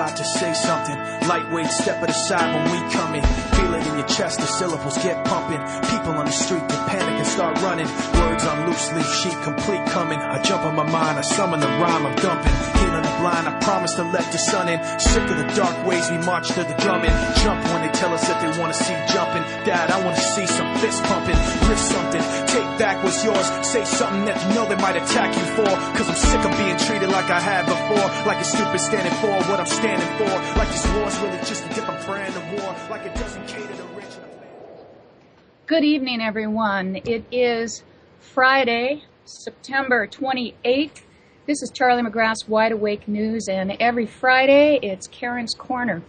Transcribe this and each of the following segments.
got to say something. Lightweight, step it aside when we come in. Feel it in your chest, the syllables get pumping. People on the street, they panic and start running. Words on loose leaf sheet, complete coming. I jump on my mind, I summon the rhyme I'm dumping. Healing the blind, I promise to let the sun in. Sick of the dark ways, we march to the drumming. Jump when they tell us that they want to see jumping. Dad, I want to see some fist pumping. Lift something, take back what's yours. Say something that you know they might attack you for. Cause I'm sick of being treated like I had before. Like a stupid standing for what I'm standing for. Like this war's really just a different brand of war. Like it doesn't cater to rich and famous. Good evening, everyone. It is Friday, September 28th. This is Charlie McGrath's Wide Awake News, and every Friday it's Karen's Korner.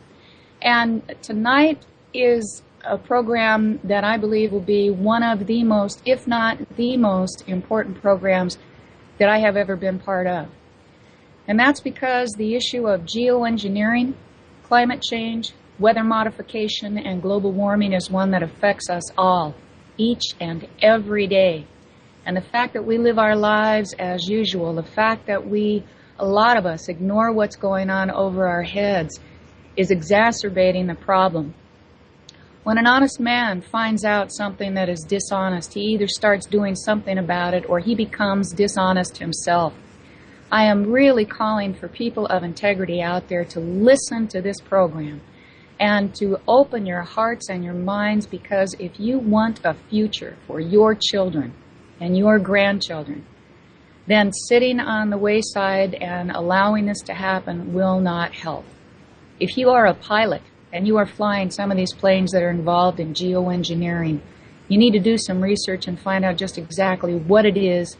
And tonight is a program that I believe will be one of the most, if not the most important programs that I have ever been part of. And that's because the issue of geoengineering, climate change, weather modification, and global warming is one that affects us all, each and every day. And the fact that we live our lives as usual, the fact that a lot of us, ignore what's going on over our heads is exacerbating the problem. When an honest man finds out something that is dishonest, he either starts doing something about it or he becomes dishonest himself. I am really calling for people of integrity out there to listen to this program and to open your hearts and your minds, because if you want a future for your children and your grandchildren, then sitting on the wayside and allowing this to happen will not help. If you are a pilot and you are flying some of these planes that are involved in geoengineering, you need to do some research and find out just exactly what it is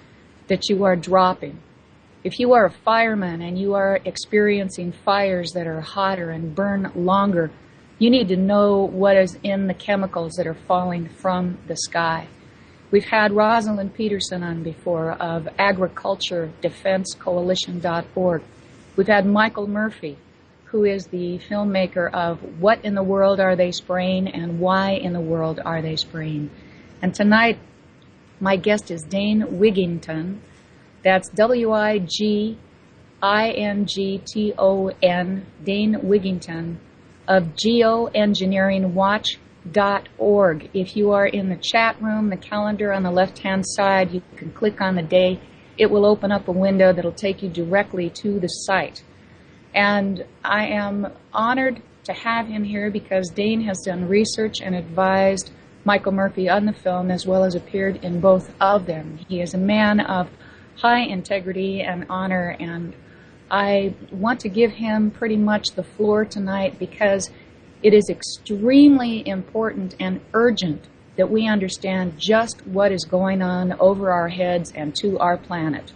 that you are dropping. If you are a fireman and you are experiencing fires that are hotter and burn longer, you need to know what is in the chemicals that are falling from the sky. We've had Rosalind Peterson on before of agriculturedefensecoalition.org. We've had Michael Murphy, who is the filmmaker of What in the World Are They Spraying and Why in the World Are They Spraying. And tonight, my guest is Dane Wigington. That's Wigington, Dane Wigington of geoengineeringwatch.org. If you are in the chat room, the calendar on the left-hand side, you can click on the day. It will open up a window that will take you directly to the site. And I am honored to have him here because Dane has done research and advised Michael Murphy on the film, as well as appeared in both of them. He is a man of high integrity and honor, and I want to give him pretty much the floor tonight because it is extremely important and urgent that we understand just what is going on over our heads and to our planet.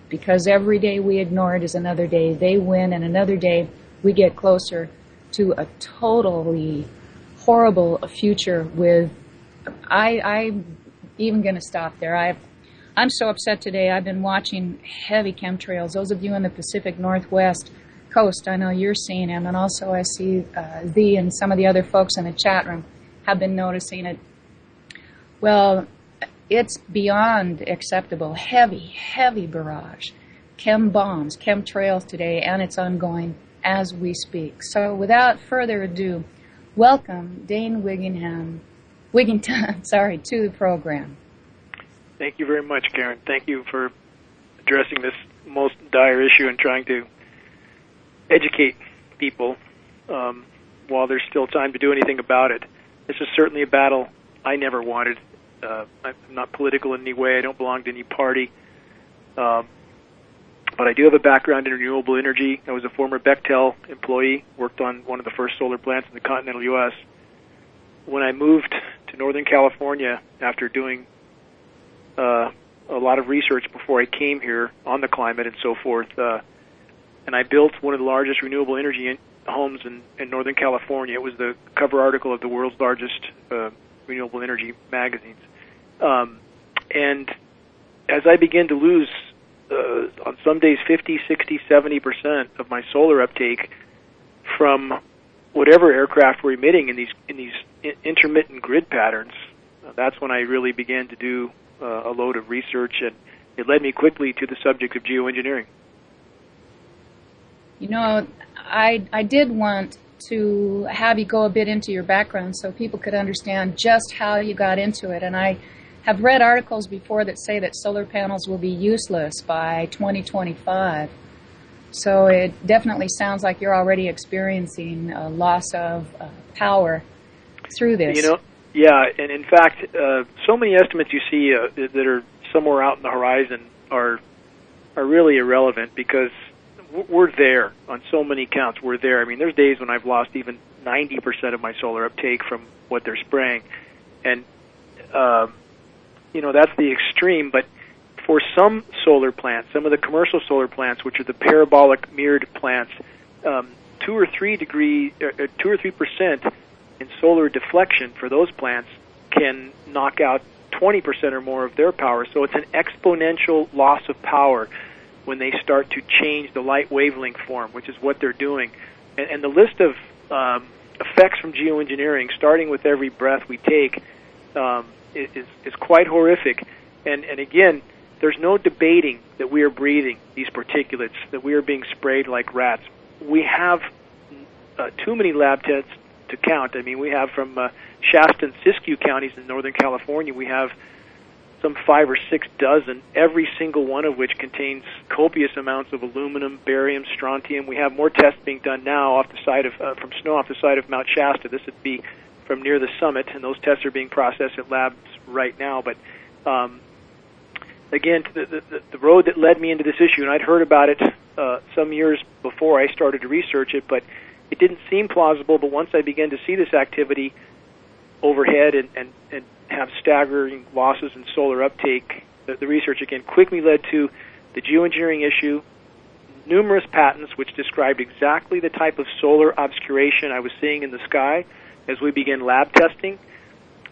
Because every day we ignore it is another day they win, and another day we get closer to a totally horrible future with, I'm even going to stop there. I'm so upset today. I've been watching heavy chemtrails. Those of you in the Pacific Northwest coast, I know you're seeing them, and also I see thee and some of the other folks in the chat room have been noticing it. Well, it's beyond acceptable. Heavy barrage. Chem bombs, chemtrails today, and it's ongoing as we speak. So without further ado, welcome Dane Wigington, to the program. Thank you very much, Karen. Thank you for addressing this most dire issue and trying to educate people while there's still time to do anything about it. This is certainly a battle I never wanted. I'm not political in any way. I don't belong to any party. But I do have a background in renewable energy. I was a former Bechtel employee, worked on one of the first solar plants in the continental U.S. When I moved to Northern California after doing a lot of research before I came here on the climate and so forth, and I built one of the largest renewable energy homes in Northern California. It was the cover article of the world's largest renewable energy magazines. And as I began to lose, on some days, 50, 60, 70% of my solar uptake from whatever aircraft were emitting in these intermittent grid patterns, that's when I really began to do a load of research, and it led me quickly to the subject of geoengineering. You know, I did want to have you go a bit into your background so people could understand just how you got into it. And I have read articles before that say that solar panels will be useless by 2025. So it definitely sounds like you're already experiencing a loss of power through this. You know, yeah, and in fact, so many estimates you see that are somewhere out in the horizon are really irrelevant because we're there on so many counts. We're there. I mean, there's days when I've lost even 90% of my solar uptake from what they're spraying, and you know, that's the extreme. But for some solar plants, some of the commercial solar plants, which are the parabolic mirrored plants, 2 or 3% in solar deflection for those plants can knock out 20% or more of their power. So it's an exponential loss of power when they start to change the light wavelength form, which is what they're doing. And the list of effects from geoengineering, starting with every breath we take, is quite horrific. And again, there's no debating that we are breathing these particulates, that we are being sprayed like rats. We have too many lab tests to count. I mean, we have from Shasta and Siskiyou counties in Northern California, we have some 5 or 6 dozen, every single one of which contains copious amounts of aluminum, barium, strontium. We have more tests being done now off the side of from snow off the side of Mount Shasta. This would be from near the summit, and those tests are being processed at labs right now. But again, the road that led me into this issue, and I'd heard about it some years before I started to research it, but it didn't seem plausible. But once I began to see this activity overhead and have staggering losses in solar uptake, the research again quickly led to the geoengineering issue, numerous patents which described exactly the type of solar obscuration I was seeing in the sky as we began lab testing.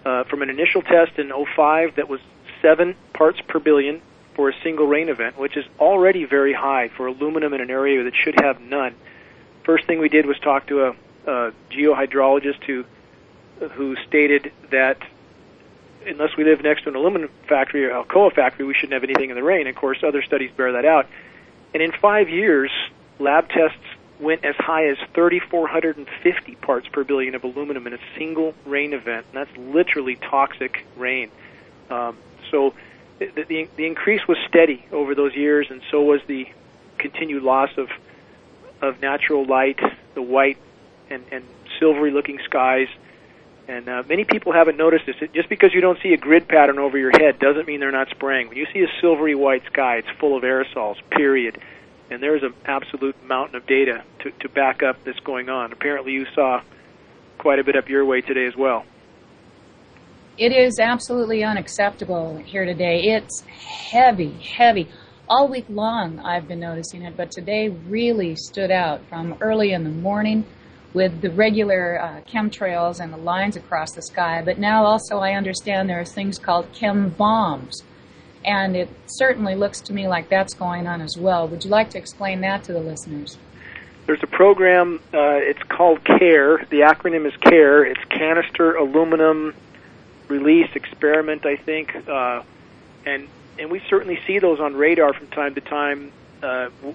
From an initial test in 2005 that was 7 parts per billion for a single rain event, which is already very high for aluminum in an area that should have none. First thing we did was talk to a geohydrologist who stated that unless we live next to an aluminum factory or Alcoa factory, we shouldn't have anything in the rain. Of course, other studies bear that out. And in 5 years, lab tests went as high as 3,450 parts per billion of aluminum in a single rain event. And that's literally toxic rain. So the increase was steady over those years, and so was the continued loss of natural light, the white and silvery-looking skies. And many people haven't noticed this. Just because you don't see a grid pattern over your head doesn't mean they're not spraying. When you see a silvery white sky, it's full of aerosols, period. And there's an absolute mountain of data to back up this going on. Apparently you saw quite a bit up your way today as well. It is absolutely unacceptable here today. It's heavy, heavy. All week long I've been noticing it, but today really stood out from early in the morning with the regular chemtrails and the lines across the sky. But now also I understand there are things called chem bombs. And it certainly looks to me like that's going on as well. Would you like to explain that to the listeners? There's a program, it's called CARE. The acronym is CARE. It's Canister Aluminum Release Experiment, I think. And we certainly see those on radar from time to time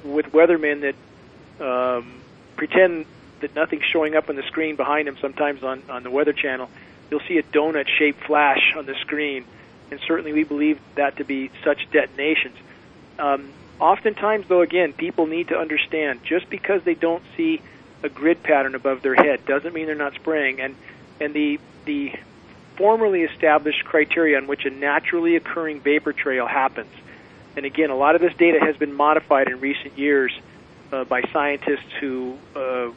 with weathermen that pretend that nothing's showing up on the screen behind them. Sometimes on the Weather Channel, you'll see a donut-shaped flash on the screen, and certainly we believe that to be such detonations. Oftentimes, though, again, people need to understand, just because they don't see a grid pattern above their head doesn't mean they're not spraying. And the formerly established criteria on which a naturally occurring vapor trail happens, and again, a lot of this data has been modified in recent years by scientists who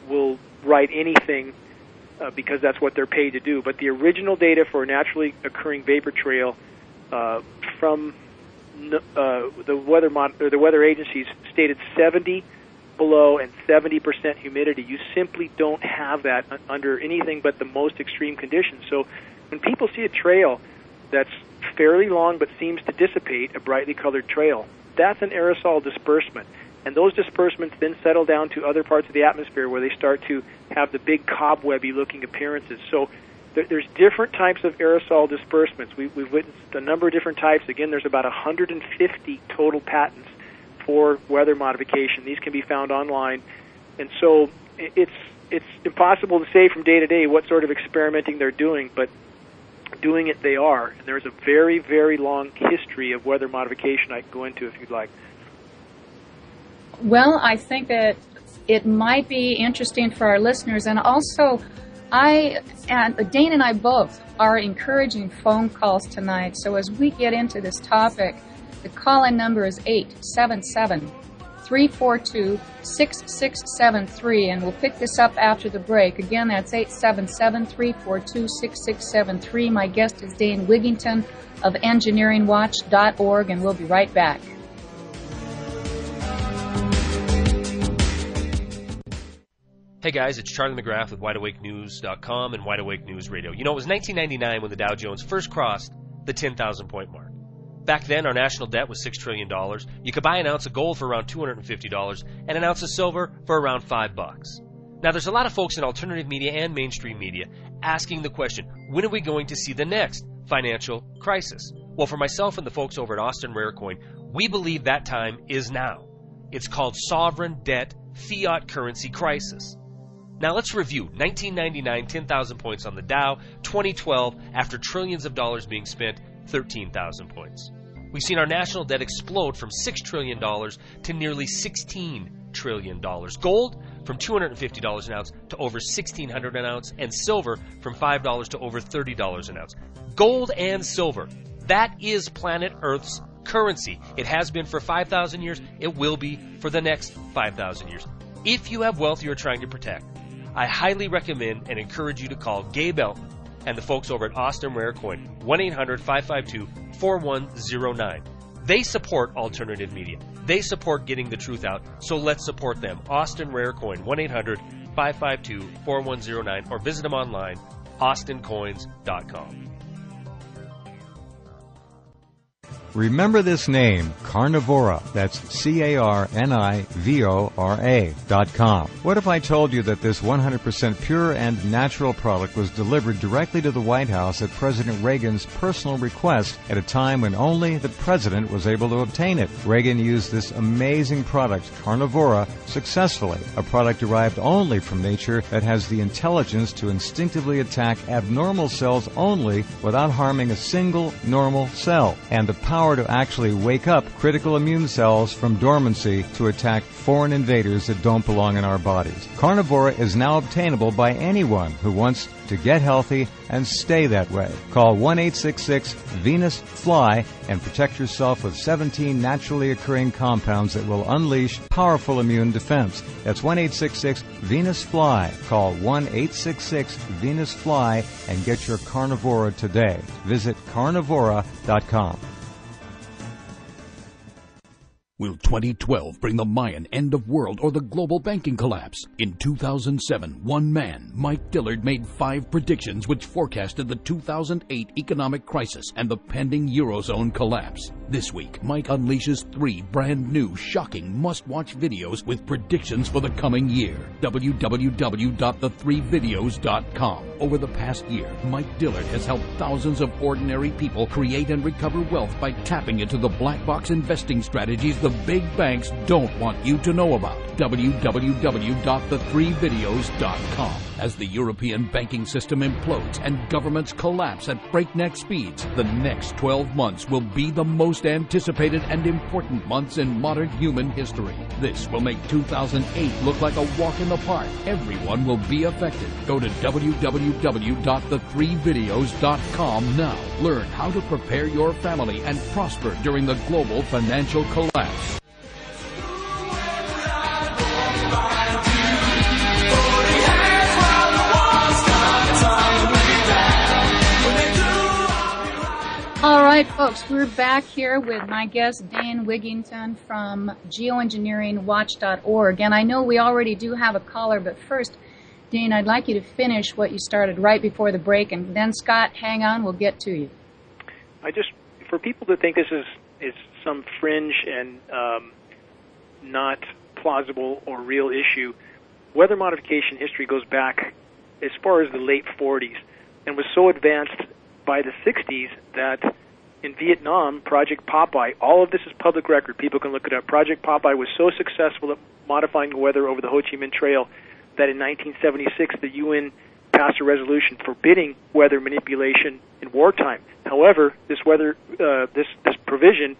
will write anything because that's what they're paid to do. But the original data for a naturally occurring vapor trail from the weather agencies stated 70 below and 70% humidity. You simply don't have that under anything but the most extreme conditions. So when people see a trail that's fairly long but seems to dissipate, a brightly colored trail, that's an aerosol disbursement. And those disbursements then settle down to other parts of the atmosphere where they start to have the big cobwebby looking appearances. So there's different types of aerosol disbursements. We've witnessed a number of different types. Again, there's about 150 total patents for weather modification. These can be found online. And so it's impossible to say from day to day what sort of experimenting they're doing, but doing it they are. And there's a very, very long history of weather modification I can go into if you'd like. Well, I think that it might be interesting for our listeners, and also Dane and I both are encouraging phone calls tonight. So as we get into this topic, the call-in number is 877-342-6673, and we'll pick this up after the break. Again, that's 877-342-6673. My guest is Dane Wigington of engineeringwatch.org, and we'll be right back. Hey guys, it's Charlie McGrath with WideAwakeNews.com and Wide Awake News Radio. You know, it was 1999 when the Dow Jones first crossed the 10,000 point mark. Back then, our national debt was $6 trillion. You could buy an ounce of gold for around $250 and an ounce of silver for around $5. Now, there's a lot of folks in alternative media and mainstream media asking the question, when are we going to see the next financial crisis? Well, for myself and the folks over at Austin Rare Coin, we believe that time is now. It's called sovereign debt fiat currency crisis. Now let's review 1999, 10,000 points on the Dow, 2012, after trillions of dollars being spent, 13,000 points. We've seen our national debt explode from $6 trillion to nearly $16 trillion. Gold from $250 an ounce to over $1,600 an ounce, and silver from $5 to over $30 an ounce. Gold and silver, that is planet Earth's currency. It has been for 5,000 years. It will be for the next 5,000 years. If you have wealth you are trying to protect, I highly recommend and encourage you to call Gabe Elton and the folks over at Austin Rare Coin, 1-800-552-4109. They support alternative media. They support getting the truth out, so let's support them. Austin Rare Coin, 1-800-552-4109, or visit them online, austincoins.com. Remember this name, Carnivora. That's CARNIVORA.com. What if I told you that this 100% pure and natural product was delivered directly to the White House at President Reagan's personal request at a time when only the president was able to obtain it? Reagan used this amazing product, Carnivora, successfully, a product derived only from nature that has the intelligence to instinctively attack abnormal cells only without harming a single normal cell, and the power to actually wake up critical immune cells from dormancy to attack foreign invaders that don't belong in our bodies. Carnivora is now obtainable by anyone who wants to get healthy and stay that way. Call 1-866-VENUS-FLY and protect yourself with 17 naturally occurring compounds that will unleash powerful immune defense. That's 1-866-VENUS-FLY. Call 1-866-VENUS-FLY and get your Carnivora today. Visit carnivora.com. Will 2012 bring the Mayan end of world or the global banking collapse? In 2007, one man, Mike Dillard, made 5 predictions which forecasted the 2008 economic crisis and the pending Eurozone collapse. This week, Mike unleashes 3 brand new, shocking, must-watch videos with predictions for the coming year. www.the3videos.com. Over the past year, Mike Dillard has helped thousands of ordinary people create and recover wealth by tapping into the black box investing strategies the big banks don't want you to know about. www.the3videos.com. As the European banking system implodes and governments collapse at breakneck speeds, the next 12 months will be the most anticipated and important months in modern human history. This will make 2008 look like a walk in the park. Everyone will be affected. Go to www.the3videos.com now. Learn how to prepare your family and prosper during the global financial collapse. All right, folks, we're back here with my guest, Dane Wigington from geoengineeringwatch.org. And I know we already do have a caller, but first, Dane, I'd like you to finish what you started right before the break, and then, Scott, hang on, we'll get to you. For people to think this is some fringe and not plausible or real issue, weather modification history goes back as far as the late 40s and was so advanced by the 60s that in Vietnam, Project Popeye, all of this is public record. People can look it up. Project Popeye was so successful at modifying the weather over the Ho Chi Minh Trail that in 1976 the UN passed a resolution forbidding weather manipulation in wartime. However, this provision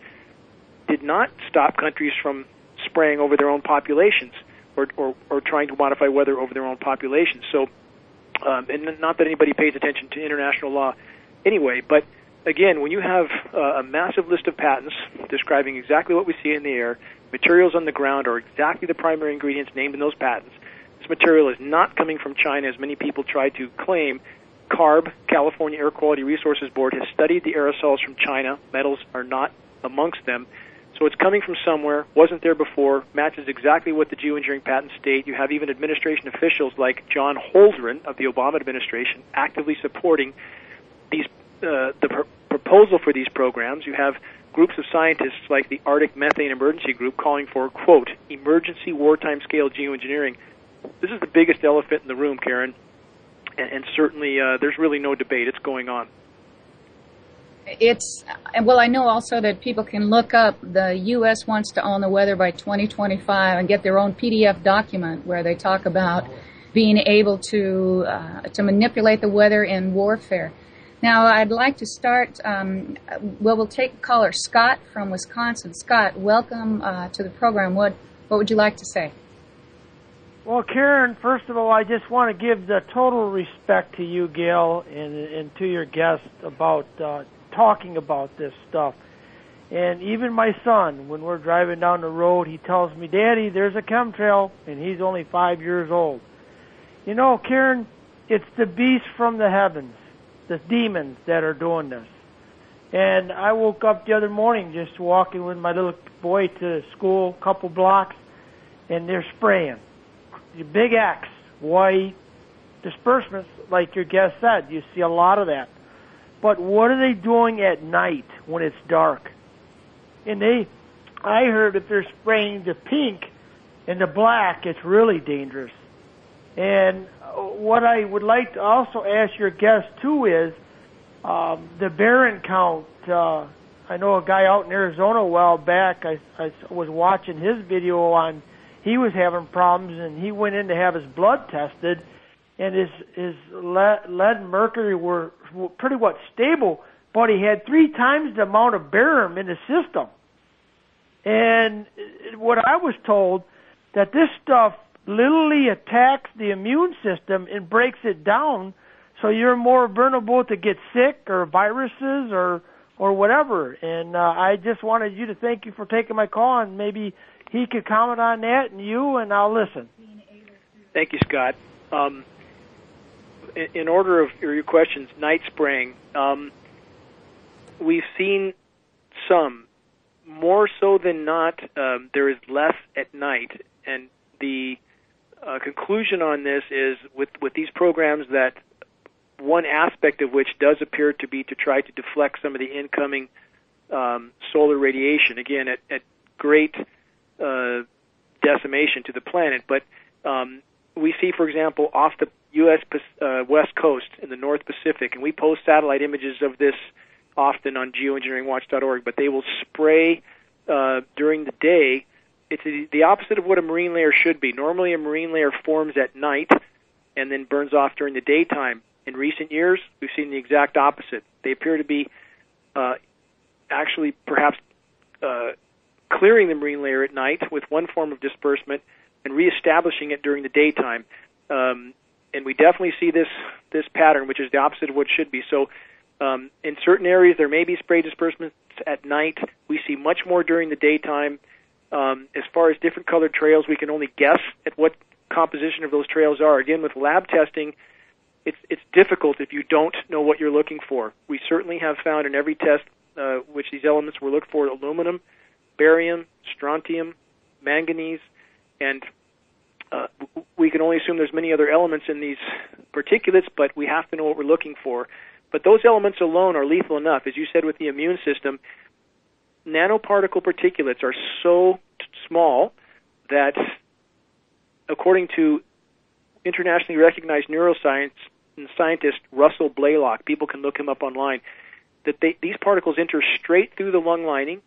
did not stop countries from spraying over their own populations or trying to modify weather over their own populations. So, and not that anybody pays attention to international law anyway, but again, when you have a massive list of patents describing exactly what we see in the air, materials on the ground are exactly the primary ingredients named in those patents. This material is not coming from China, as many people try to claim. CARB, California Air Quality Resources Board, has studied the aerosols from China. Metals are not amongst them. So it's coming from somewhere, wasn't there before, matches exactly what the geoengineering patents state. You have even administration officials like John Holdren of the Obama administration actively supporting these proposal for these programs. You have groups of scientists like the Arctic Methane Emergency Group calling for, quote, emergency wartime scale geoengineering. This is the biggest elephant in the room, Karen, and certainly there's really no debate. It's going on. Well, I know also that people can look up the U.S. wants to own the weather by 2025 and get their own PDF document where they talk about being able to manipulate the weather in warfare. Now, I'd like to start, we'll take caller Scott from Wisconsin. Scott, welcome to the program. What would you like to say? Well, Karen, first of all, I just want to give the total respect to you, Gail, and to your guest about talking about this stuff. And even my son, when we're driving down the road, he tells me, Daddy, there's a chemtrail, and he's only 5 years old. You know, Karen, it's the beast from the heavens, the demons that are doing this. And I woke up the other morning just walking with my little boy to school, a couple blocks, and they're spraying. The big X, white disbursements, like your guest said, you see a lot of that. But what are they doing at night when it's dark? And I heard if they're spraying the pink and the black, it's really dangerous. And what I would like to also ask your guest, too, is the barren count. I know a guy out in Arizona a while back, I was watching his video on, he was having problems, and he went in to have his blood tested, and his lead and mercury were pretty much stable, but he had 3 times the amount of barium in the system. And what I was told, that this stuff literally attacks the immune system and breaks it down, so you're more vulnerable to get sick or viruses or whatever. And I just wanted you to thank you for taking my call, and maybe he could comment on that, and you, and I'll listen. Thank you, Scott. In order of your questions, night spraying, we've seen some. More so than not, there is less at night. And the conclusion on this is with these programs that one aspect of which does appear to be to try to deflect some of the incoming solar radiation, again, at great decimation to the planet. But we see, for example, off the U.S. West Coast in the North Pacific, and we post satellite images of this often on geoengineeringwatch.org, but they will spray during the day. It's the opposite of what a marine layer should be. Normally a marine layer forms at night and then burns off during the daytime. In recent years, we've seen the exact opposite. They appear to be actually perhaps clearing the marine layer at night with one form of disbursement and reestablishing it during the daytime. And we definitely see this pattern, which is the opposite of what it should be. So in certain areas, there may be spray disbursements at night. We see much more during the daytime. As far as different colored trails, we can only guess at what composition of those trails are. Again, with lab testing, it's difficult if you don't know what you're looking for. We certainly have found in every test which these elements were looked for: aluminum, barium, strontium, manganese, and we can only assume there's many other elements in these particulates, but we have to know what we're looking for. But those elements alone are lethal enough. As you said with the immune system, nanoparticle particulates are so small that, according to internationally recognized neuroscience scientist Russell Blaylock, people can look him up online, that these particles enter straight through the lung lining,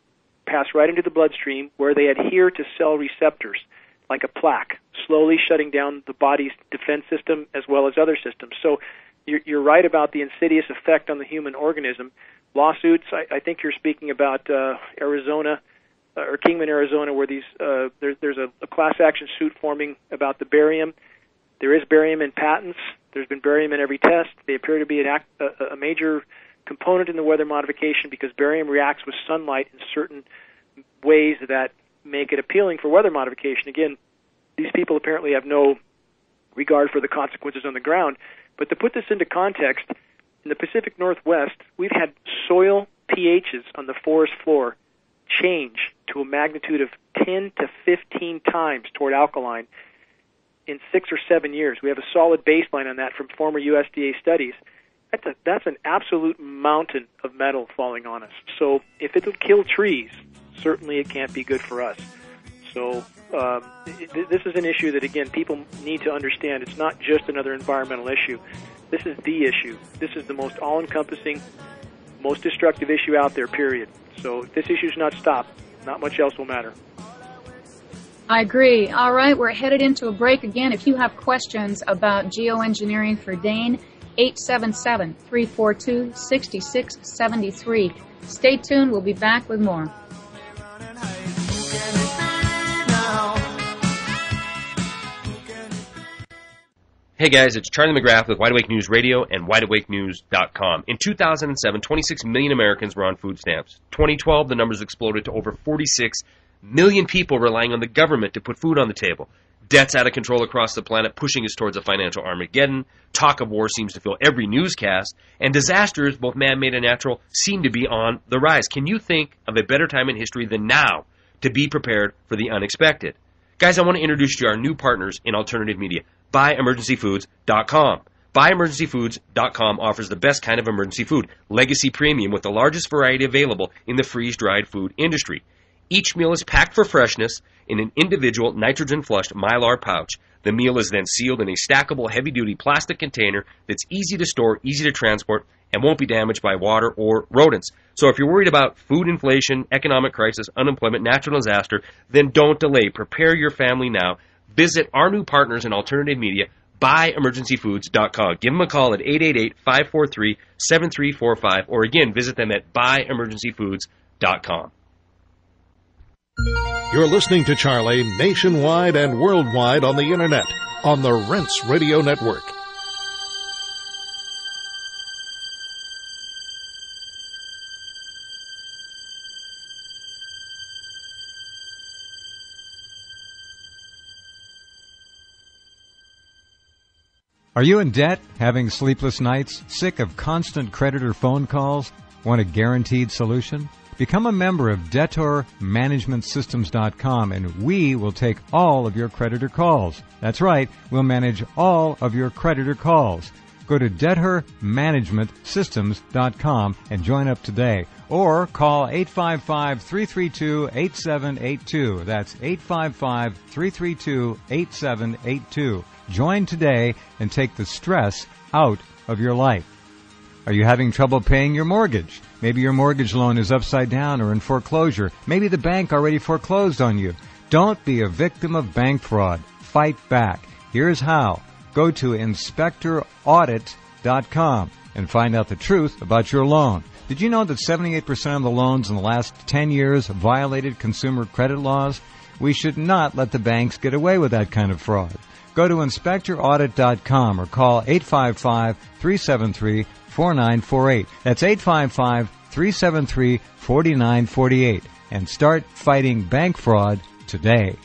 pass right into the bloodstream, where they adhere to cell receptors, like a plaque, slowly shutting down the body's defense system as well as other systems. So you're right about the insidious effect on the human organism. Lawsuits, I think you're speaking about Arizona, or Kingman, Arizona, where there's a class action suit forming about the barium. There is barium in patents. There's been barium in every test. They appear to be a major component in the weather modification because barium reacts with sunlight in certain ways that make it appealing for weather modification. Again, these people apparently have no regard for the consequences on the ground. But to put this into context, in the Pacific Northwest, we've had soil pHs on the forest floor change to a magnitude of 10 to 15 times toward alkaline in 6 or 7 years. We have a solid baseline on that from former USDA studies. That's an absolute mountain of metal falling on us. So if it'll kill trees, certainly it can't be good for us. So this is an issue that, again, people need to understand. It's not just another environmental issue. This is the issue. This is the most all-encompassing, most destructive issue out there, period. So if this issue is not stopped, not much else will matter. I agree. All right, we're headed into a break again. If you have questions about geoengineering for Dane, 877-342-6673. Stay tuned. We'll be back with more. Hey guys, it's Charlie McGrath with Wide Awake News Radio and WideAwakeNews.com. In 2007, 26 million Americans were on food stamps. 2012, the numbers exploded to over 46 million people relying on the government to put food on the table. Debt's out of control across the planet, pushing us towards a financial Armageddon. Talk of war seems to fill every newscast. And disasters, both man-made and natural, seem to be on the rise. Can you think of a better time in history than now to be prepared for the unexpected? Guys, I want to introduce you to our new partners in alternative media. BuyEmergencyFoods.com. BuyEmergencyFoods.com offers the best kind of emergency food, Legacy Premium, with the largest variety available in the freeze-dried food industry. Each meal is packed for freshness in an individual nitrogen-flushed Mylar pouch. The meal is then sealed in a stackable, heavy-duty plastic container that's easy to store, easy to transport, and won't be damaged by water or rodents. So if you're worried about food inflation, economic crisis, unemployment, natural disaster, then don't delay. Prepare your family now. Visit our new partners in alternative media, BuyEmergencyFoods.com. Give them a call at 888-543-7345, or again, visit them at BuyEmergencyFoods.com. You're listening to Charlie nationwide and worldwide on the Internet, on the Rinse Radio Network. Are you in debt, having sleepless nights, sick of constant creditor phone calls? Want a guaranteed solution? Become a member of DebtorManagementSystems.com and we will take all of your creditor calls. That's right, we'll manage all of your creditor calls. Go to DebtorManagementSystems.com and join up today. Or call 855-332-8782. That's 855-332-8782. Join today and take the stress out of your life. Are you having trouble paying your mortgage? Maybe your mortgage loan is upside down or in foreclosure. Maybe the bank already foreclosed on you. Don't be a victim of bank fraud. Fight back. Here's how. Go to InspectorAudit.com and find out the truth about your loan. Did you know that 78% of the loans in the last 10 years violated consumer credit laws? We should not let the banks get away with that kind of fraud. Go to InspectorAudit.com or call 855-373-4948. That's 855-373-4948. And start fighting bank fraud today.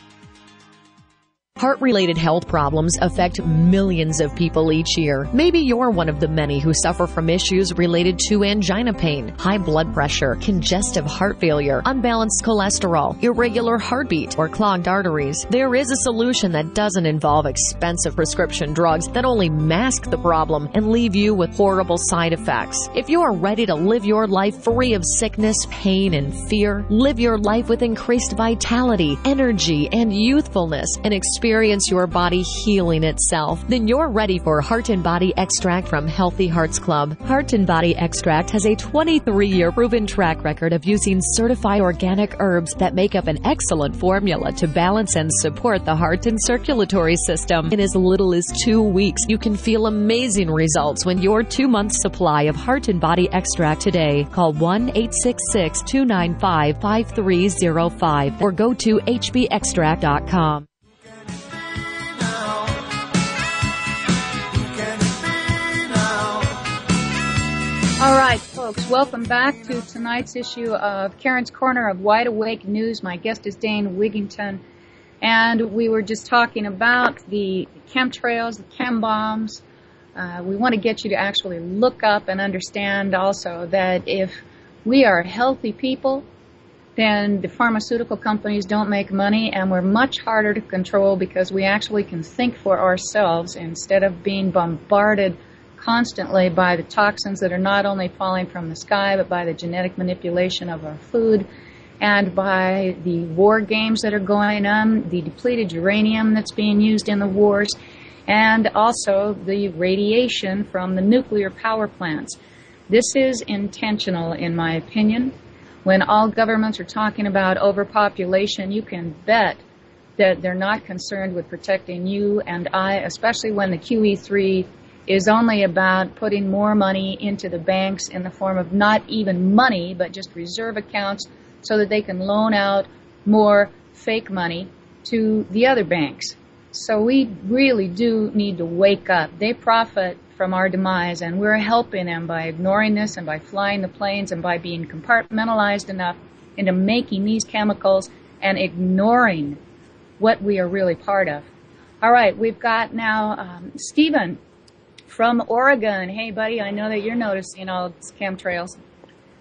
Heart-related health problems affect millions of people each year. Maybe you're one of the many who suffer from issues related to angina pain, high blood pressure, congestive heart failure, unbalanced cholesterol, irregular heartbeat, or clogged arteries. There is a solution that doesn't involve expensive prescription drugs that only mask the problem and leave you with horrible side effects. If you are ready to live your life free of sickness, pain, and fear, live your life with increased vitality, energy, and youthfulness, and experience experience your body healing itself, then you're ready for Heart and Body Extract from Healthy Hearts Club. Heart and Body Extract has a 23-year proven track record of using certified organic herbs that make up an excellent formula to balance and support the heart and circulatory system. In as little as 2 weeks, you can feel amazing results when your 2-month supply of Heart and Body Extract today. Call 1-866-295-5305 or go to hbextract.com. All right, folks, welcome back to tonight's issue of Karen's Corner of Wide Awake News. My guest is Dane Wigington, and we were just talking about the chemtrails, the chem bombs. We want to get you to actually look up and understand also that if we are healthy people, then the pharmaceutical companies don't make money, and we're much harder to control because we actually can think for ourselves instead of being bombarded constantly by the toxins that are not only falling from the sky, but by the genetic manipulation of our food and by the war games that are going on, the depleted uranium that's being used in the wars, and also the radiation from the nuclear power plants. This is intentional, in my opinion. When all governments are talking about overpopulation, you can bet that they're not concerned with protecting you and I, especially when the QE3 is only about putting more money into the banks in the form of not even money, but just reserve accounts so that they can loan out more fake money to the other banks. So we really do need to wake up. They profit from our demise, and we're helping them by ignoring this and by flying the planes and by being compartmentalized enough into making these chemicals and ignoring what we are really part of. All right, we've got now Stephen from Oregon. Hey, buddy, I know that you're noticing all these chemtrails.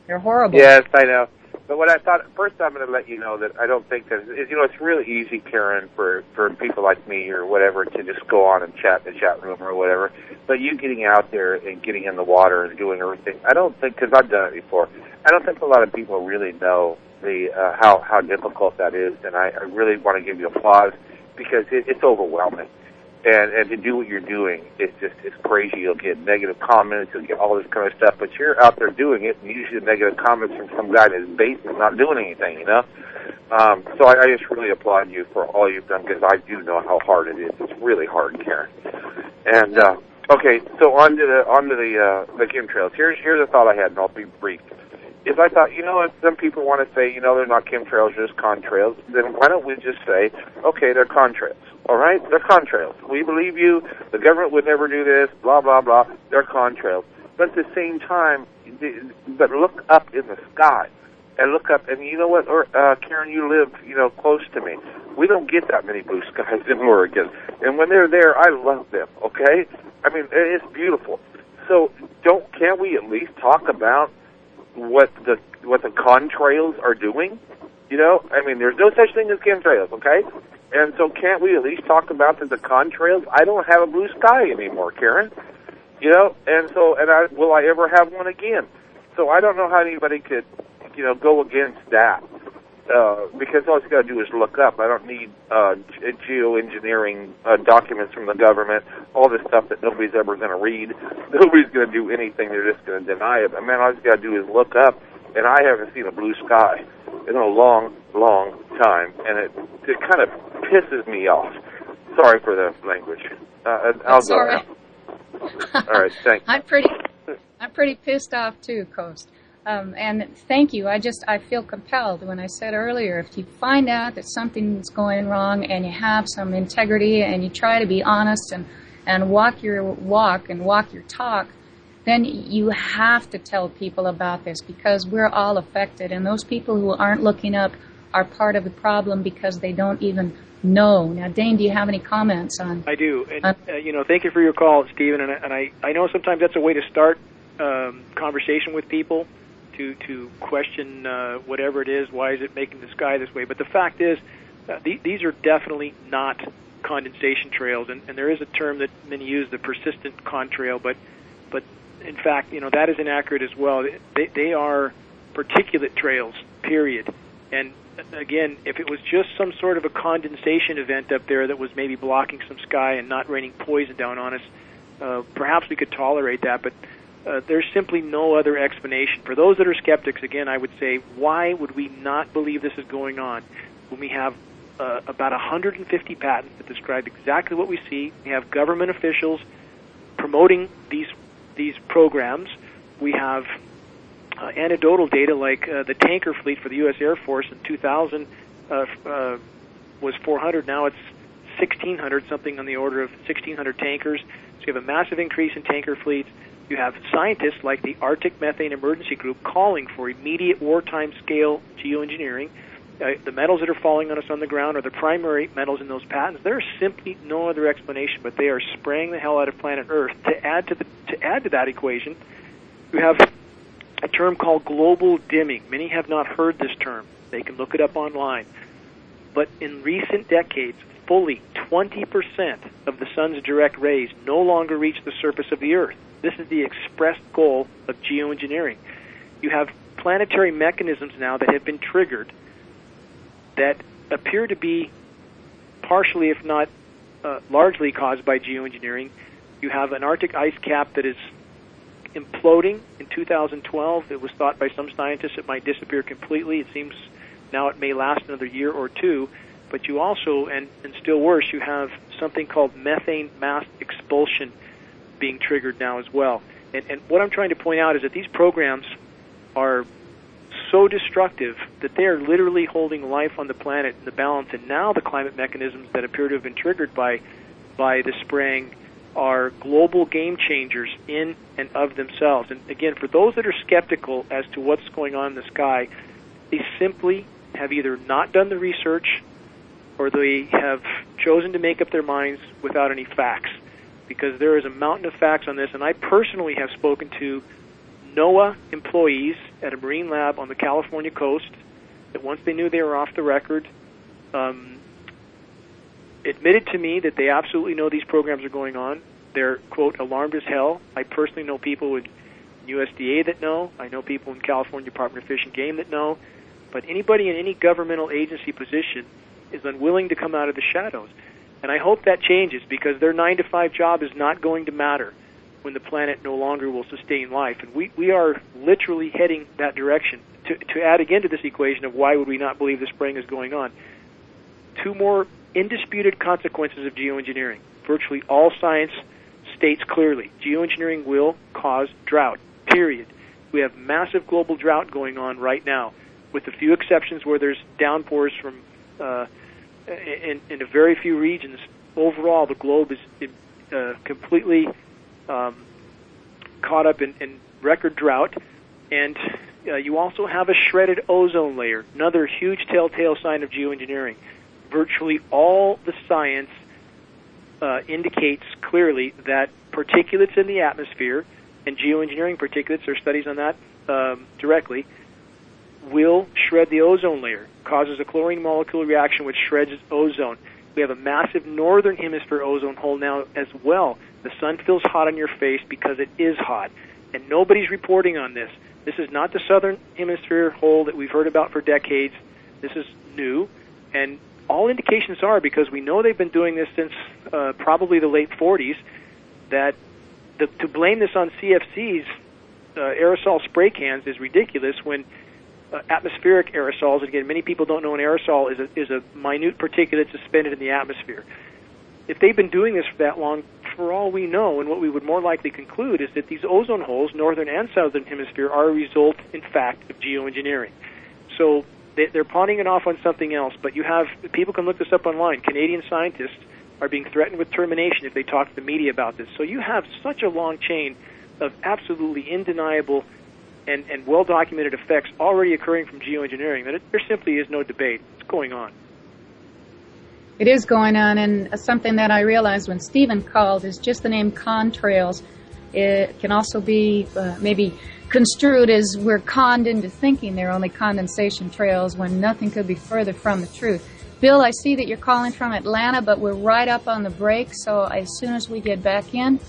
They're horrible. Yes, I know. But what I thought, first I'm going to let you know that I don't think that, it's really easy, Karen, for people like me or whatever to just go on and chat in the chat room or whatever. But you getting out there and getting in the water and doing everything, I don't think, because I've done it before, I don't think a lot of people really know the how difficult that is. And I really want to give you applause because it's overwhelming. And to do what you're doing, it's crazy. You'll get negative comments, you'll get all this kind of stuff, but you're out there doing it, and usually the negative comments from some guy in his basement not doing anything, you know? So I just really applaud you for all you've done, because I do know how hard it is. It's really hard, Karen. And, okay, so on to the chemtrails. Here's a thought I had, and I'll be brief. If I thought, if some people want to say, they're not chemtrails, they're just contrails, then why don't we just say, okay, they're contrails. All right? They're contrails. We believe you. The government would never do this, blah, blah, blah. They're contrails. But at the same time, but look up in the sky and look up. And you know what, Karen, you live, close to me. We don't get that many blue skies in Oregon. And when they're there, I love them, okay? I mean, it's beautiful. So can't we at least talk about what the contrails are doing? I mean, there's no such thing as chemtrails, okay? And so can't we at least talk about the contrails? I don't have a blue sky anymore, Karen. And so, will I ever have one again? So I don't know how anybody could, go against that. Because all you got to do is look up. I don't need geoengineering documents from the government, all this stuff that nobody's ever going to read. Nobody's going to do anything. They're just going to deny it. I mean, all you got to do is look up, and I haven't seen a blue sky in a long, long time, and it kind of pisses me off. Sorry for the language. I'll go all right. now. All right, thanks. I'm pretty pissed off too, Coast. And thank you. I feel compelled when I said earlier, if you find out that something's going wrong and you have some integrity and you try to be honest and walk your walk and walk your talk, then you have to tell people about this because we're all affected. And those people who aren't looking up are part of the problem because they don't even know. Now, Dane, do you have any comments on? I do. And, thank you for your call, Stephen. And I know sometimes that's a way to start conversation with people, to question whatever it is. Why is it making the sky this way? But the fact is, these are definitely not condensation trails. And there is a term that many use, the persistent contrail, but in fact, that is inaccurate as well. They are particulate trails, period. And again, if it was just some sort of a condensation event up there that was maybe blocking some sky and not raining poison down on us, perhaps we could tolerate that, but there's simply no other explanation. For those that are skeptics, again, I would say, why would we not believe this is going on when we have about 150 patents that describe exactly what we see? We have government officials promoting these programs. We have anecdotal data like the tanker fleet for the U.S. Air Force in 2000 was 400. Now it's 1,600, something on the order of 1,600 tankers. So you have a massive increase in tanker fleets. You have scientists like the Arctic Methane Emergency Group calling for immediate wartime scale geoengineering. The metals that are falling on us on the ground are the primary metals in those patents. There is simply no other explanation, but they are spraying the hell out of planet Earth. To add to that equation, you have a term called global dimming. Many have not heard this term. They can look it up online. But in recent decades, fully 20% of the sun's direct rays no longer reach the surface of the Earth. This is the expressed goal of geoengineering. You have planetary mechanisms now that have been triggered that appear to be partially, if not largely, caused by geoengineering. You have an Arctic ice cap that is imploding. In 2012, it was thought by some scientists it might disappear completely. It seems now it may last another year or two. But you also, and still worse, you have something called methane mass expulsion being triggered now as well. And what I'm trying to point out is that these programs are so destructive that they are literally holding life on the planet in the balance. And now the climate mechanisms that appear to have been triggered by the spraying are global game changers in and of themselves. And again, for those that are skeptical as to what's going on in the sky, they simply have either not done the research or they have chosen to make up their minds without any facts, because there is a mountain of facts on this. And I personally have spoken to NOAA employees at a marine lab on the California coast that once they knew they were off the record, admitted to me that they absolutely know these programs are going on. They're, quote, alarmed as hell. I personally know people with USDA that know. I know people in California Department of Fish and Game that know. But anybody in any governmental agency position is unwilling to come out of the shadows. And I hope that changes, because their 9-to-5 job is not going to matter when the planet no longer will sustain life. And we are literally heading that direction. To add again to this equation of why would we not believe the spraying is going on, two more indisputed consequences of geoengineering. Virtually all science states clearly geoengineering will cause drought, period. We have massive global drought going on right now, with a few exceptions where there's downpours from in a very few regions. Overall, the globe is completely caught up in record drought. And you also have a shredded ozone layer, another huge telltale sign of geoengineering. Virtually all the science indicates clearly that particulates in the atmosphere, and geoengineering particulates, there are studies on that directly, will shred the ozone layer, causes a chlorine molecule reaction which shreds ozone. We have a massive northern hemisphere ozone hole now as well. The sun feels hot on your face because it is hot, and nobody's reporting on this. This is not the southern hemisphere hole that we've heard about for decades. This is new, and all indications are, because we know they've been doing this since probably the late 40s, that to blame this on CFCs, aerosol spray cans, is ridiculous when atmospheric aerosols, and again, many people don't know an aerosol is a minute particulate suspended in the atmosphere. If they've been doing this for that long, for all we know, and what we would more likely conclude, is that these ozone holes, northern and southern hemisphere, are a result, in fact, of geoengineering. So they're pawning it off on something else, but you have, people can look this up online, Canadian scientists are being threatened with termination if they talk to the media about this. So you have such a long chain of absolutely undeniable and well-documented effects already occurring from geoengineering that there simply is no debate. It's going on. It is going on, and something that I realized when Stephen called is just the name contrails. It can also be maybe construed as we're conned into thinking they're only condensation trails when nothing could be further from the truth. Bill, I see that you're calling from Atlanta, but we're right up on the break, so as soon as we get back in,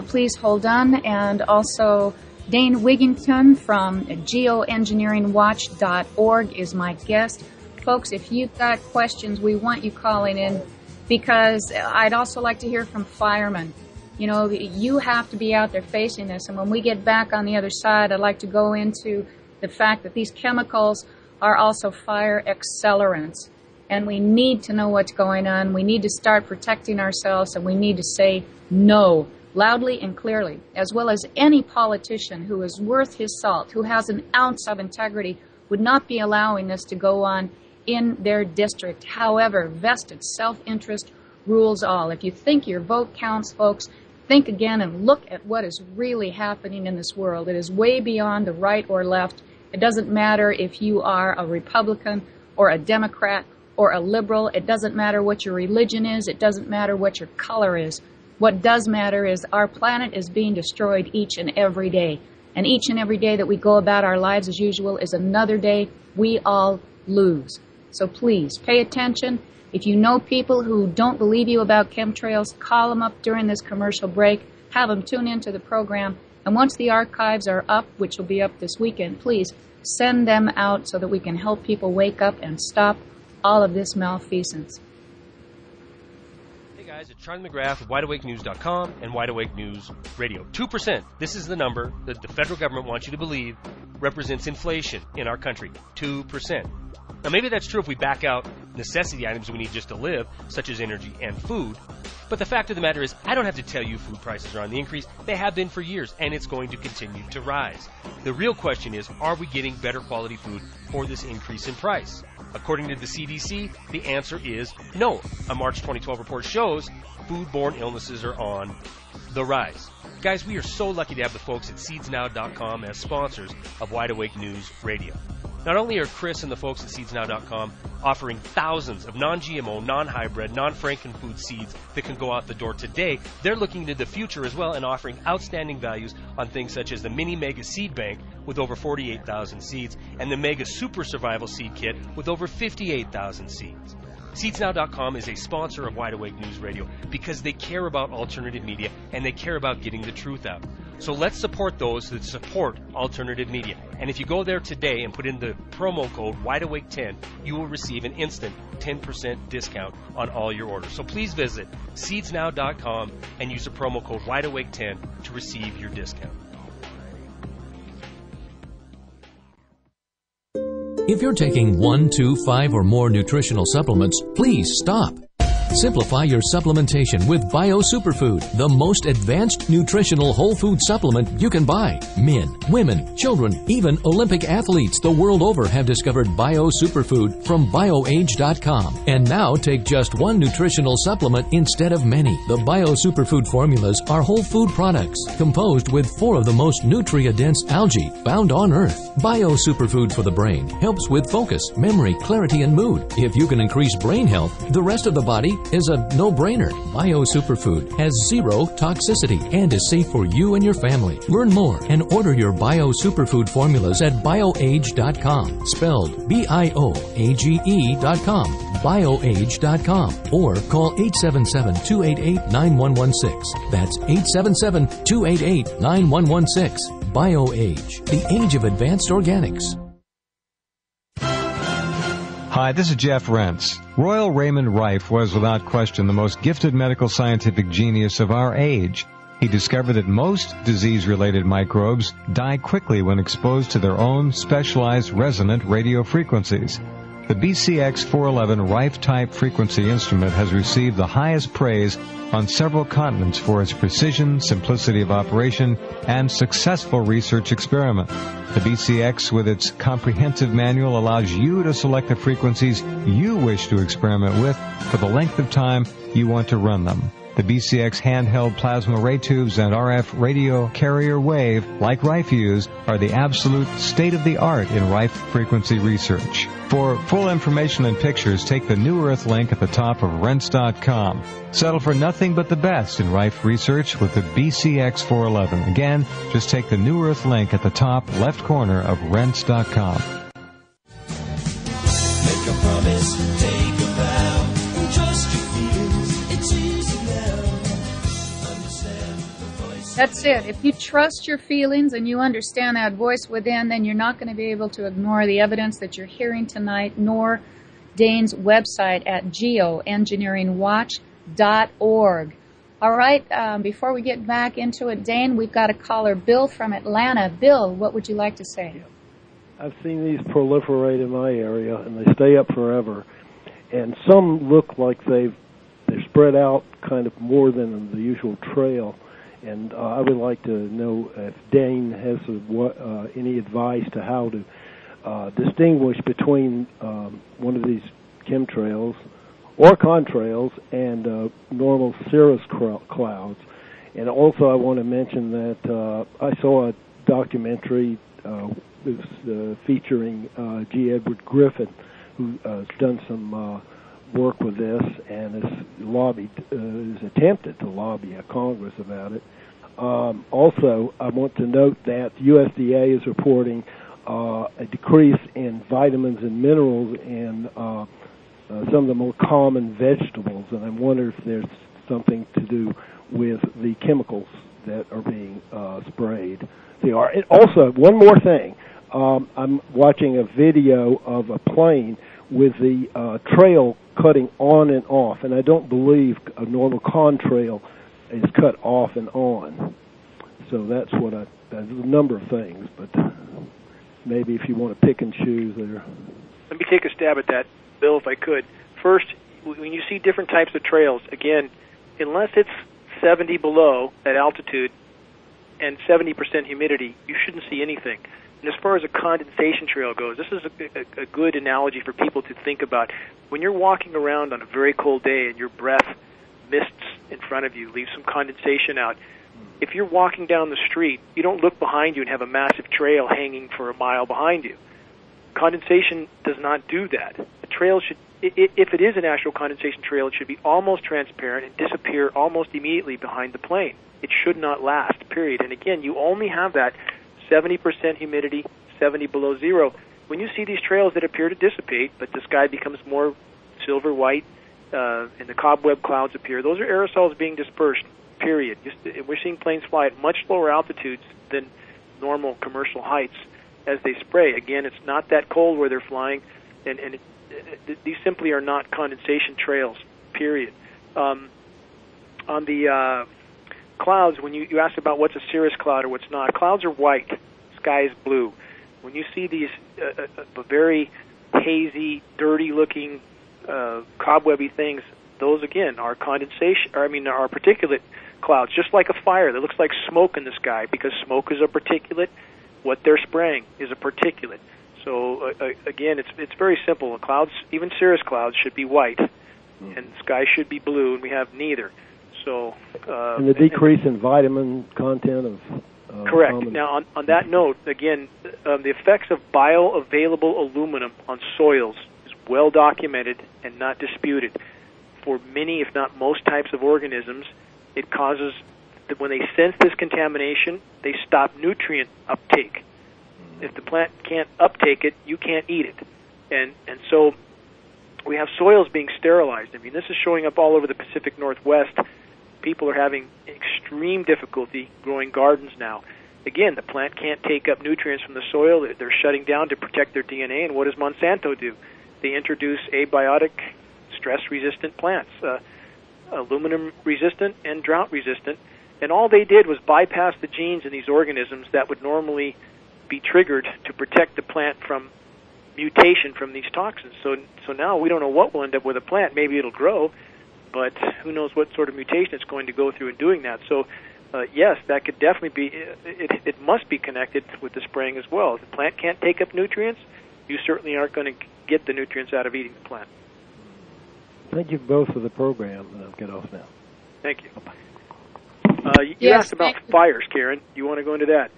please hold on. And also, Dane Wigington from geoengineeringwatch.org is my guest. folks, if you've got questions, we want you calling in, because I'd also like to hear from firemen. You know, you have to be out there facing this. And when we get back on the other side, I'd like to go into the fact that these chemicals are also fire accelerants. And we need to know what's going on. We need to start protecting ourselves, and we need to say no loudly and clearly, as well as any politician who is worth his salt, who has an ounce of integrity, would not be allowing this to go on in their district. However, vested self-interest rules all. If you think your vote counts, folks, think again and look at what is really happening in this world. It is way beyond the right or left. It doesn't matter if you are a Republican or a Democrat or a liberal. It doesn't matter what your religion is. It doesn't matter what your color is. What does matter is our planet is being destroyed each and every day. And each and every day that we go about our lives as usual is another day we all lose. So please, pay attention. If you know people who don't believe you about chemtrails, call them up during this commercial break. Have them tune into the program. And once the archives are up, which will be up this weekend, please send them out so that we can help people wake up and stop all of this malfeasance. Hey guys, it's Charlie McGrath with WideAwakeNews.com and Wide Awake News Radio. 2%, this is the number that the federal government wants you to believe represents inflation in our country. 2%. Now, maybe that's true if we back out necessity items we need just to live, such as energy and food. But the fact of the matter is, I don't have to tell you food prices are on the increase. They have been for years, and it's going to continue to rise. The real question is, are we getting better quality food for this increase in price? According to the CDC, the answer is no. A March 2012 report shows foodborne illnesses are on the rise. Guys, we are so lucky to have the folks at SeedsNow.com as sponsors of Wide Awake News Radio. Not only are Chris and the folks at SeedsNow.com offering thousands of non-GMO, non-hybrid, non-Frankenfood seeds that can go out the door today, they're looking into the future as well and offering outstanding values on things such as the Mini Mega Seed Bank with over 48,000 seeds and the Mega Super Survival Seed Kit with over 58,000 seeds. SeedsNow.com is a sponsor of Wide Awake News Radio because they care about alternative media and they care about getting the truth out. So let's support those that support alternative media. And if you go there today and put in the promo code WideAwake10, you will receive an instant 10% discount on all your orders. So please visit SeedsNow.com and use the promo code WideAwake10 to receive your discount. If you're taking 1, 2, 5, or more nutritional supplements, please stop. Simplify your supplementation with Bio Superfood, the most advanced nutritional whole food supplement you can buy. Men, women, children, even Olympic athletes the world over have discovered Bio Superfood from BioAge.com. And now take just one nutritional supplement instead of many. The Bio Superfood formulas are whole food products composed with 4 of the most nutrient-dense algae found on Earth. Bio Superfood for the brain helps with focus, memory, clarity, and mood. If you can increase brain health, the rest of the body is a no-brainer. Bio Superfood has 0 toxicity and is safe for you and your family. Learn more and order your Bio Superfood formulas at BioAge.com, spelled BIOAGE.com, BioAge.com, or call 877-288-9116. That's 877-288-9116. BioAge, the age of advanced organics. Hi, this is Jeff Rentz. Royal Raymond Rife was without question the most gifted medical scientific genius of our age. He discovered that most disease-related microbes die quickly when exposed to their own specialized resonant radio frequencies. The BCX 411 Rife-type frequency instrument has received the highest praise on several continents for its precision, simplicity of operation, and successful research experiment. The BCX, with its comprehensive manual, allows you to select the frequencies you wish to experiment with for the length of time you want to run them. The BCX handheld plasma ray tubes and RF radio carrier wave, like Rife used, are the absolute state-of-the-art in Rife frequency research. For full information and pictures, take the New Earth link at the top of Rense.com. Settle for nothing but the best in Rife research with the BCX 411. Again, just take the New Earth link at the top left corner of Rense.com. Make a promise, take a vow, trust your feelings, it's easy now. Understand the voice. That's it. If you trust your feelings and you understand that voice within, then you're not going to be able to ignore the evidence that you're hearing tonight, nor Dane's website at geoengineeringwatch.org. All right, before we get back into it, Dane, we've got a caller, Bill from Atlanta. Bill, what would you like to say? I've seen these proliferate in my area, and they stay up forever. And some look like they're spread out kind of more than the usual trail. And I would like to know if Dane has any advice to how to distinguish between one of these chemtrails or contrails and normal cirrus clouds. And also I want to mention that I saw a documentary featuring G. Edward Griffin, who has done some work with this and has attempted to lobby Congress about it. Also, I want to note that USDA is reporting a decrease in vitamins and minerals in some of the more common vegetables, and I wonder if there's something to do with the chemicals that are being sprayed. They are. And also, one more thing. I'm watching a video of a plane with the trail cutting on and off, and I don't believe a normal contrail is cut off and on. So that's there's a number of things, but maybe if you want to pick and choose there. Let me take a stab at that, Bill, if I could. First, when you see different types of trails, again, unless it's 70 below at altitude and 70% humidity, you shouldn't see anything. And as far as a condensation trail goes, this is a good analogy for people to think about. When you're walking around on a very cold day and your breath mists in front of you, leaves some condensation out, if you're walking down the street, you don't look behind you and have a massive trail hanging for a mile behind you. Condensation does not do that. The trail should, if it is an actual condensation trail, it should be almost transparent and disappear almost immediately behind the plane. It should not last, period. And again, you only have that 70% humidity, 70 below zero. When you see these trails that appear to dissipate, but the sky becomes more silver white and the cobweb clouds appear, those are aerosols being dispersed, period. We're seeing planes fly at much lower altitudes than normal commercial heights as they spray. Again, it's not that cold where they're flying, and these simply are not condensation trails, period. On the clouds, when you asked about what's a cirrus cloud or what's not, clouds are white, sky is blue. When you see these very hazy, dirty-looking, cobwebby things, those again are are particulate clouds, just like a fire that looks like smoke in the sky, because smoke is a particulate. What they're spraying is a particulate. So again, it's very simple. Clouds, even cirrus clouds, should be white, and the sky should be blue, and we have neither. So and the decrease in vitamin content of correct. Now, on that note, again, the effects of bioavailable aluminum on soils is well documented and not disputed. For many, if not most types of organisms, it causes that when they sense this contamination, they stop nutrient uptake. If the plant can't uptake it, you can't eat it. And so we have soils being sterilized. I mean, this is showing up all over the Pacific Northwest. People are having extreme difficulty growing gardens now. Again, the plant can't take up nutrients from the soil. They're shutting down to protect their DNA. And what does Monsanto do? They introduce abiotic, stress-resistant plants, aluminum-resistant and drought-resistant. And all they did was bypass the genes in these organisms that would normally be triggered to protect the plant from mutation from these toxins. So now we don't know what will end up with a plant. Maybe it'll grow, but who knows what sort of mutation it's going to go through in doing that. So, yes, that could definitely be, it must be connected with the spraying as well. If the plant can't take up nutrients, you certainly aren't going to get the nutrients out of eating the plant. Thank you both for the program, and I'll get off now. Thank you. You asked about fires, Karen. You want to go into that?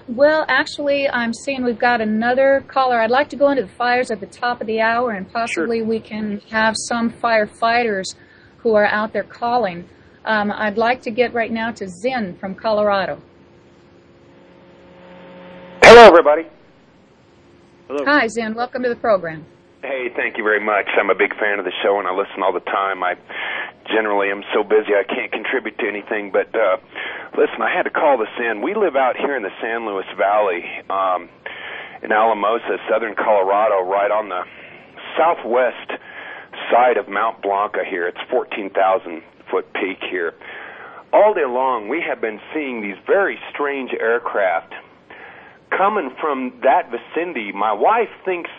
Well, actually, I'm seeing we've got another caller. I'd like to go into the fires at the top of the hour, and possibly we can have some firefighters who are out there calling. I'd like to get right now to Zin from Colorado. Hello, everybody. Hello. Hi, Zin. Welcome to the program. Hey, thank you very much. I'm a big fan of the show, and I listen all the time. I generally am so busy I can't contribute to anything. But listen, I had to call this in. We live out here in the San Luis Valley in Alamosa, southern Colorado, right on the southwest side of Mount Blanca here. It's 14,000-foot peak here. All day long, we have been seeing these very strange aircraft coming from that vicinity. My wife thinks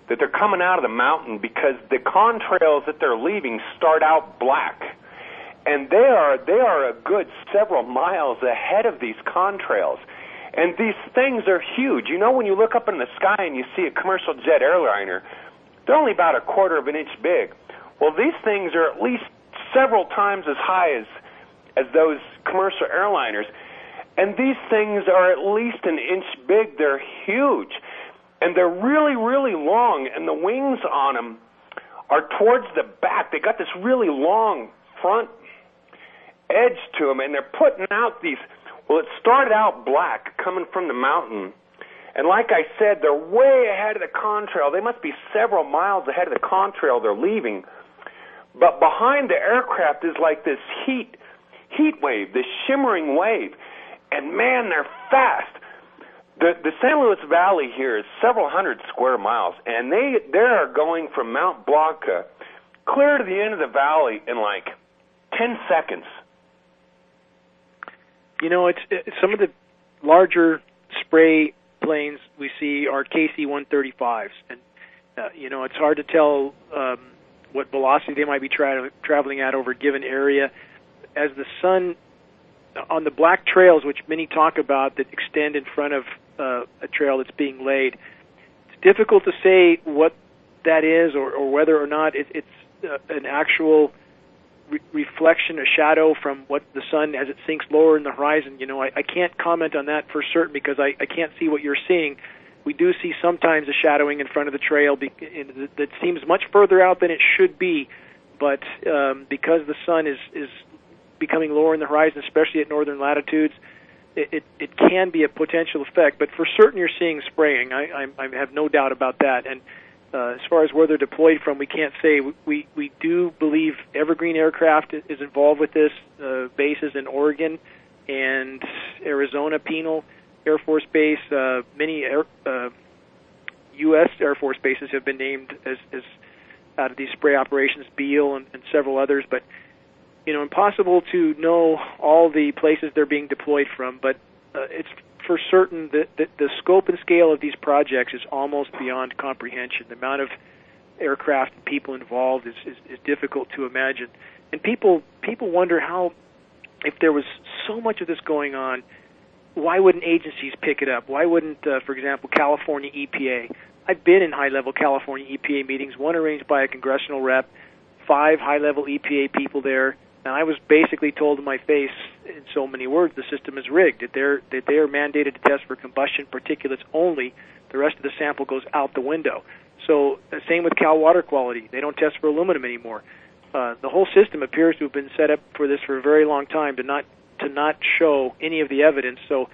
that they're coming out of the mountain because the contrails that they're leaving start out black. And they are a good several miles ahead of these contrails. And these things are huge. You know, when you look up in the sky and you see a commercial jet airliner, they're only about a quarter of an inch big. Well, these things are at least several times as high as those commercial airliners. And these things are at least an inch big. They're huge. And they're really, really long. And the wings on them are towards the back. They got this really long front edge to them. And they're putting out these, well, it started out black coming from the mountain. And like I said, they're way ahead of the contrail. They must be several miles ahead of the contrail they're leaving. But behind the aircraft is like this heat wave, this shimmering wave. And man, they're fast. The San Luis Valley here is several hundred square miles, and they are going from Mount Blanca clear to the end of the valley in like 10 seconds. You know, it's some of the larger spray planes we see are KC-135s, and you know, it's hard to tell what velocity they might be traveling at over a given area. As the sun on the black trails, which many talk about, that extend in front of a trail that's being laid, it's difficult to say what that is or whether or not it's an actual reflection, a shadow from what the sun as it sinks lower in the horizon. You know, I can't comment on that for certain because I can't see what you're seeing. We do see sometimes a shadowing in front of the trail that seems much further out than it should be, but because the sun is becoming lower in the horizon, especially at northern latitudes, it can be a potential effect. But for certain, you're seeing spraying. I have no doubt about that. And as far as where they're deployed from, we can't say. We do believe Evergreen Aircraft is involved with this. Bases in Oregon and Arizona, Penal Air Force Base. Many U.S. Air Force bases have been named as out of these spray operations, Beale and several others. But you know, impossible to know all the places they're being deployed from, but it's for certain that the scope and scale of these projects is almost beyond comprehension. The amount of aircraft and people involved is difficult to imagine. And people wonder how, if there was so much of this going on, why wouldn't agencies pick it up? Why wouldn't, for example, California EPA? I've been in high-level California EPA meetings, one arranged by a congressional rep, 5 high-level EPA people there. And I was basically told to my face, in so many words, the system is rigged, that they are mandated to test for combustion particulates only. The rest of the sample goes out the window. So same with Cal Water Quality. They don't test for aluminum anymore. The whole system appears to have been set up for this for a very long time to not show any of the evidence. So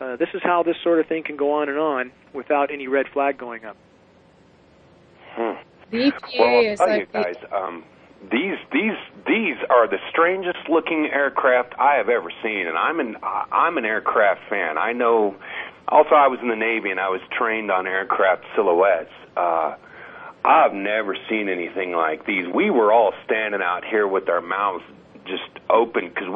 this is how this sort of thing can go on without any red flag going up. The EPA Well, is I'll tell like you guys, these are the strangest looking aircraft I have ever seen, and I'm an aircraft fan. I know. Also, I was in the Navy and I was trained on aircraft silhouettes. I've never seen anything like these. We were all standing out here with our mouths just open because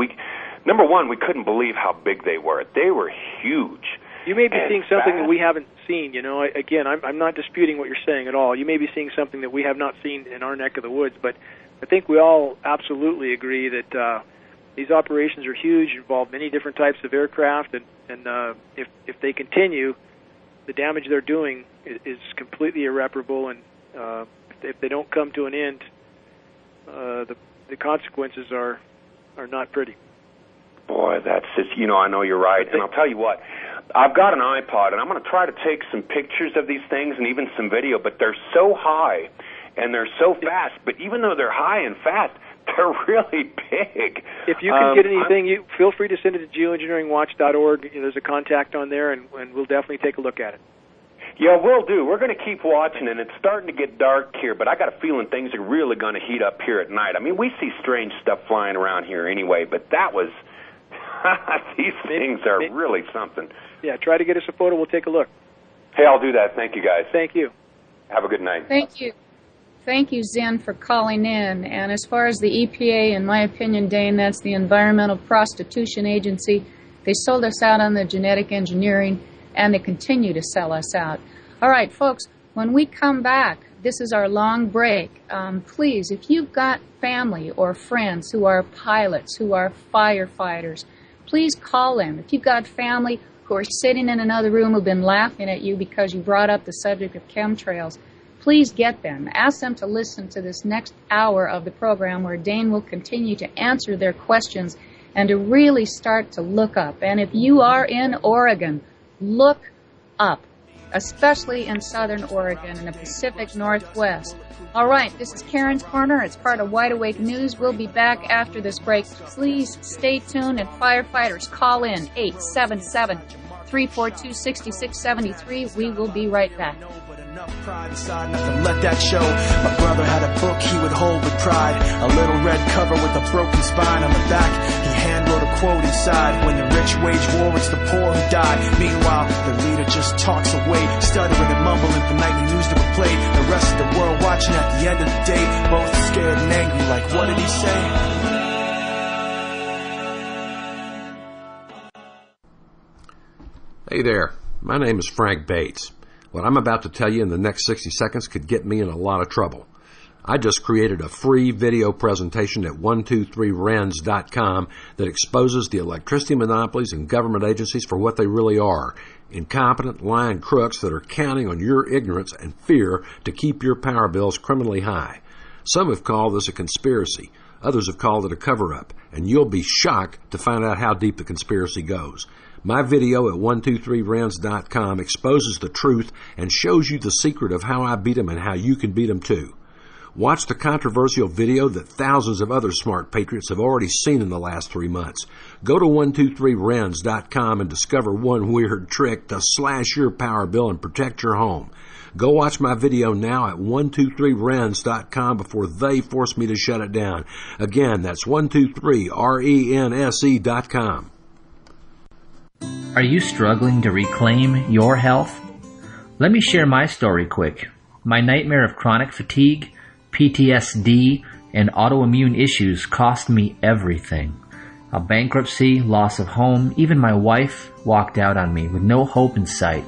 number one, we couldn't believe how big they were. They were huge. You may be seeing something that we haven't seen. You know, again, I'm not disputing what you're saying at all. You may be seeing something that we have not seen in our neck of the woods, but I think we all absolutely agree that these operations are huge, involve many different types of aircraft, and if they continue, the damage they're doing is completely irreparable, and if they don't come to an end, the consequences are not pretty. Boy, that's just, you know, I know you're right, and I'll tell you what, I've got an iPod, and I'm going to try to take some pictures of these things and even some video, but they're so high and they're so fast. But even though they're high and fast, they're really big. If you can get anything, you feel free to send it to geoengineeringwatch.org. There's a contact on there, and we'll definitely take a look at it. Yeah, we'll do. We're going to keep watching, and it's starting to get dark here, but I got a feeling things are really going to heat up here at night. I mean, we see strange stuff flying around here anyway, but that was... these things are really something. Yeah, try to get us a photo. We'll take a look. Hey, I'll do that. Thank you, guys. Thank you. Have a good night. Thank you. Thank you, Zen, for calling in. And as far as the EPA, in my opinion, Dane, that's the Environmental Prostitution Agency. They sold us out on the genetic engineering, and they continue to sell us out. All right, folks, when we come back, this is our long break. Please, if you've got family or friends who are pilots, who are firefighters, please call them. If you've got family who are sitting in another room who've been laughing at you because you brought up the subject of chemtrails, please get them. Ask them to listen to this next hour of the program where Dane will continue to answer their questions and to really start to look up. And if you are in Oregon, look up, especially in southern Oregon and the Pacific Northwest. All right, this is Karen's Corner. It's part of Wide Awake News. We'll be back after this break. Please stay tuned, and firefighters, call in 877-342-6673. We will be right back. Enough pride inside not to let that show. My brother had a book he would hold with pride, a little red cover with a broken spine on the back. He hand wrote a quote inside: when the rich wage war, it's the poor who die. Meanwhile, the leader just talks away, stuttering and mumbling for nightly news to be played. The rest of the world watching at the end of the day, both scared and angry, like what did he say? Hey there, my name is Frank Bates. What I'm about to tell you in the next 60 seconds could get me in a lot of trouble. I just created a free video presentation at 123rens.com that exposes the electricity monopolies and government agencies for what they really are: incompetent, lying crooks that are counting on your ignorance and fear to keep your power bills criminally high. Some have called this a conspiracy. Others have called it a cover-up, and you'll be shocked to find out how deep the conspiracy goes. My video at 123rens.com exposes the truth and shows you the secret of how I beat them and how you can beat them too. Watch the controversial video that thousands of other smart patriots have already seen in the last 3 months. Go to 123rens.com and discover one weird trick to slash your power bill and protect your home. Go watch my video now at 123rens.com before they force me to shut it down. Again, that's 123rense.com. Are you struggling to reclaim your health? Let me share my story quick. My nightmare of chronic fatigue, PTSD, and autoimmune issues cost me everything. A bankruptcy, loss of home, even my wife walked out on me with no hope in sight.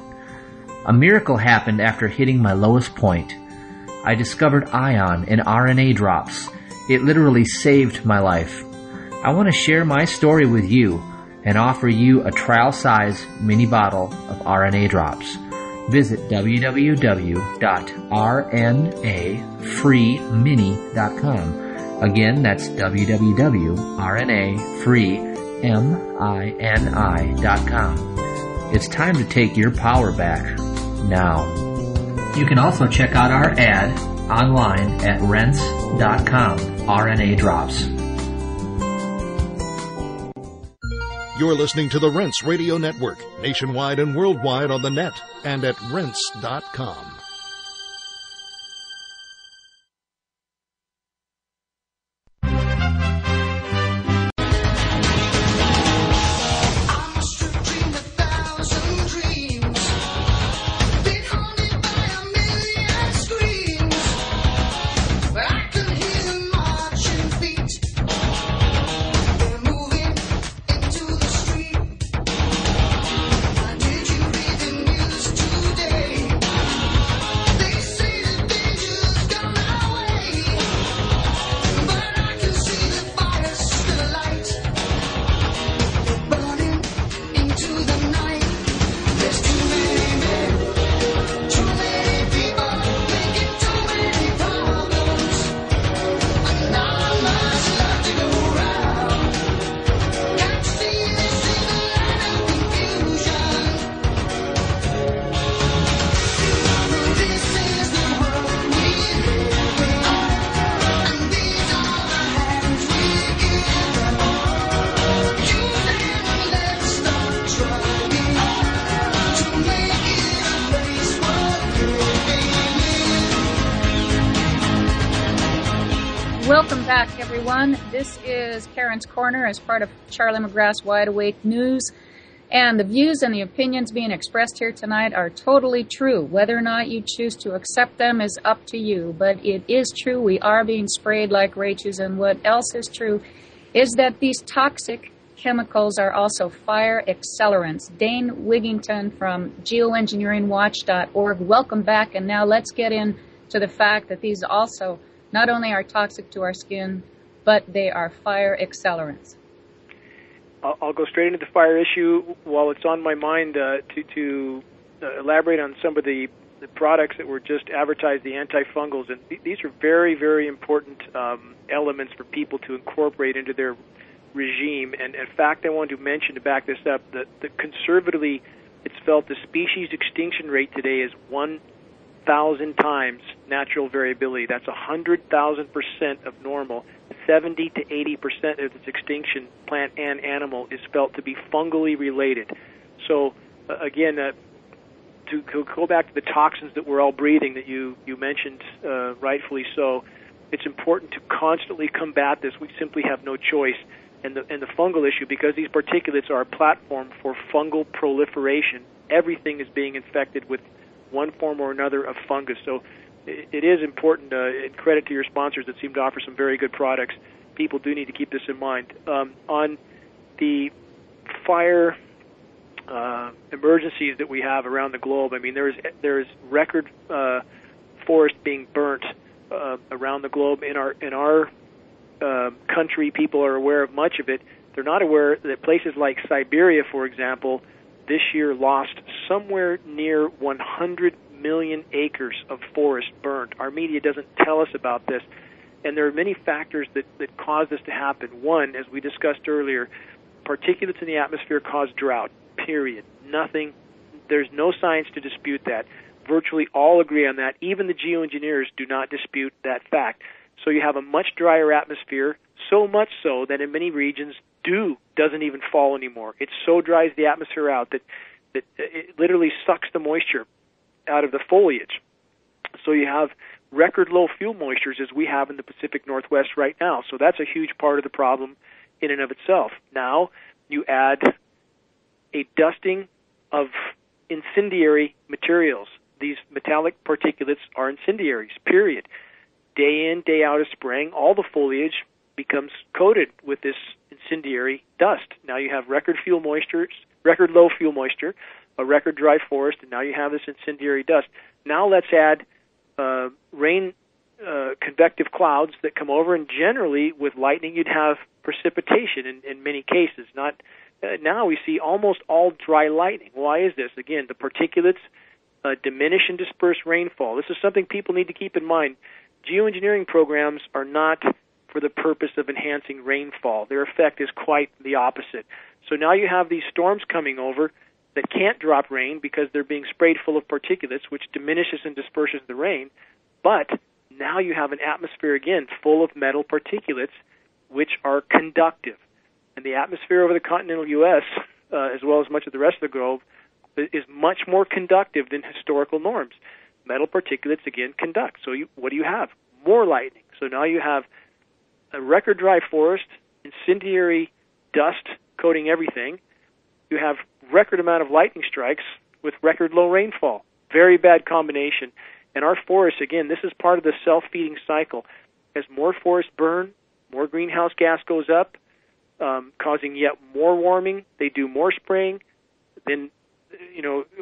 A miracle happened after hitting my lowest point. I discovered ion and RNA drops. It literally saved my life. I want to share my story with you and offer you a trial-size mini bottle of RNA drops. Visit www.rnafreemini.com. Again, that's www.rnafreemini.com. It's time to take your power back now. You can also check out our ad online at rents.com. RNA drops. You're listening to the Rents Radio Network, nationwide and worldwide on the net and at rents.com. Welcome back, everyone. This is Karen's Corner as part of Charlie McGrath's Wide Awake News. And the views and the opinions being expressed here tonight are totally true. Whether or not you choose to accept them is up to you. But it is true, we are being sprayed like roaches. And what else is true is that these toxic chemicals are also fire accelerants. Dane Wigington from geoengineeringwatch.org, welcome back. And now let's get into the fact that these also not only are toxic to our skin, but they are fire accelerants. I'll go straight into the fire issue while it's on my mind to elaborate on some of the products that were just advertised, the antifungals. And these are very, very important elements for people to incorporate into their regime. And in fact, I want to mention, to back this up, that conservatively it's felt the species extinction rate today is 1,000 times natural variability. That's 100,000% of normal. 70 to 80% of its extinction, plant and animal, is felt to be fungally related. So, again, to go back to the toxins that we're all breathing that you mentioned, rightfully so, it's important to constantly combat this. We simply have no choice. And the fungal issue, because these particulates are a platform for fungal proliferation, everything is being infected with one form or another of fungus. So it is important, and credit to your sponsors that seem to offer some very good products. People do need to keep this in mind. On the fire emergencies that we have around the globe, I mean, there's record forest being burnt around the globe. In our country, people are aware of much of it. They're not aware that places like Siberia, for example, this year lost somewhere near 100 million acres of forest burned. Our media doesn't tell us about this, and there are many factors that cause this to happen. One, as we discussed earlier, particulates in the atmosphere cause drought, period. There's no science to dispute that. Virtually all agree on that. Even the geoengineers do not dispute that fact. So you have a much drier atmosphere, so much so that in many regions dew doesn't even fall anymore. It so dries the atmosphere out that it literally sucks the moisture out of the foliage. So you have record low fuel moistures as we have in the Pacific Northwest right now. So that's a huge part of the problem in and of itself. Now you add a dusting of incendiary materials. These metallic particulates are incendiaries, period. Day in, day out of spring, all the foliage becomes coated with this incendiary dust. Now you have record low fuel moisture, a record dry forest, and now you have this incendiary dust. Now let's add rain, convective clouds that come over, and generally with lightning you'd have precipitation in many cases. Now we see almost all dry lightning. Why is this? Again, the particulates diminish and disperse rainfall. This is something people need to keep in mind. Geoengineering programs are not for the purpose of enhancing rainfall. Their effect is quite the opposite. So now you have these storms coming over that can't drop rain because they're being sprayed full of particulates, which diminishes and disperses the rain. But now you have an atmosphere, again, full of metal particulates, which are conductive. And the atmosphere over the continental U.S., as well as much of the rest of the globe, is much more conductive than historical norms. Metal particulates, again, conduct. So what do you have? More lightning. So now you have a record dry forest, incendiary dust coating everything. You have record amount of lightning strikes with record low rainfall. Very bad combination. And our forests, again, this is part of the self-feeding cycle. As more forests burn, more greenhouse gas goes up, causing yet more warming. They do more spraying. Then,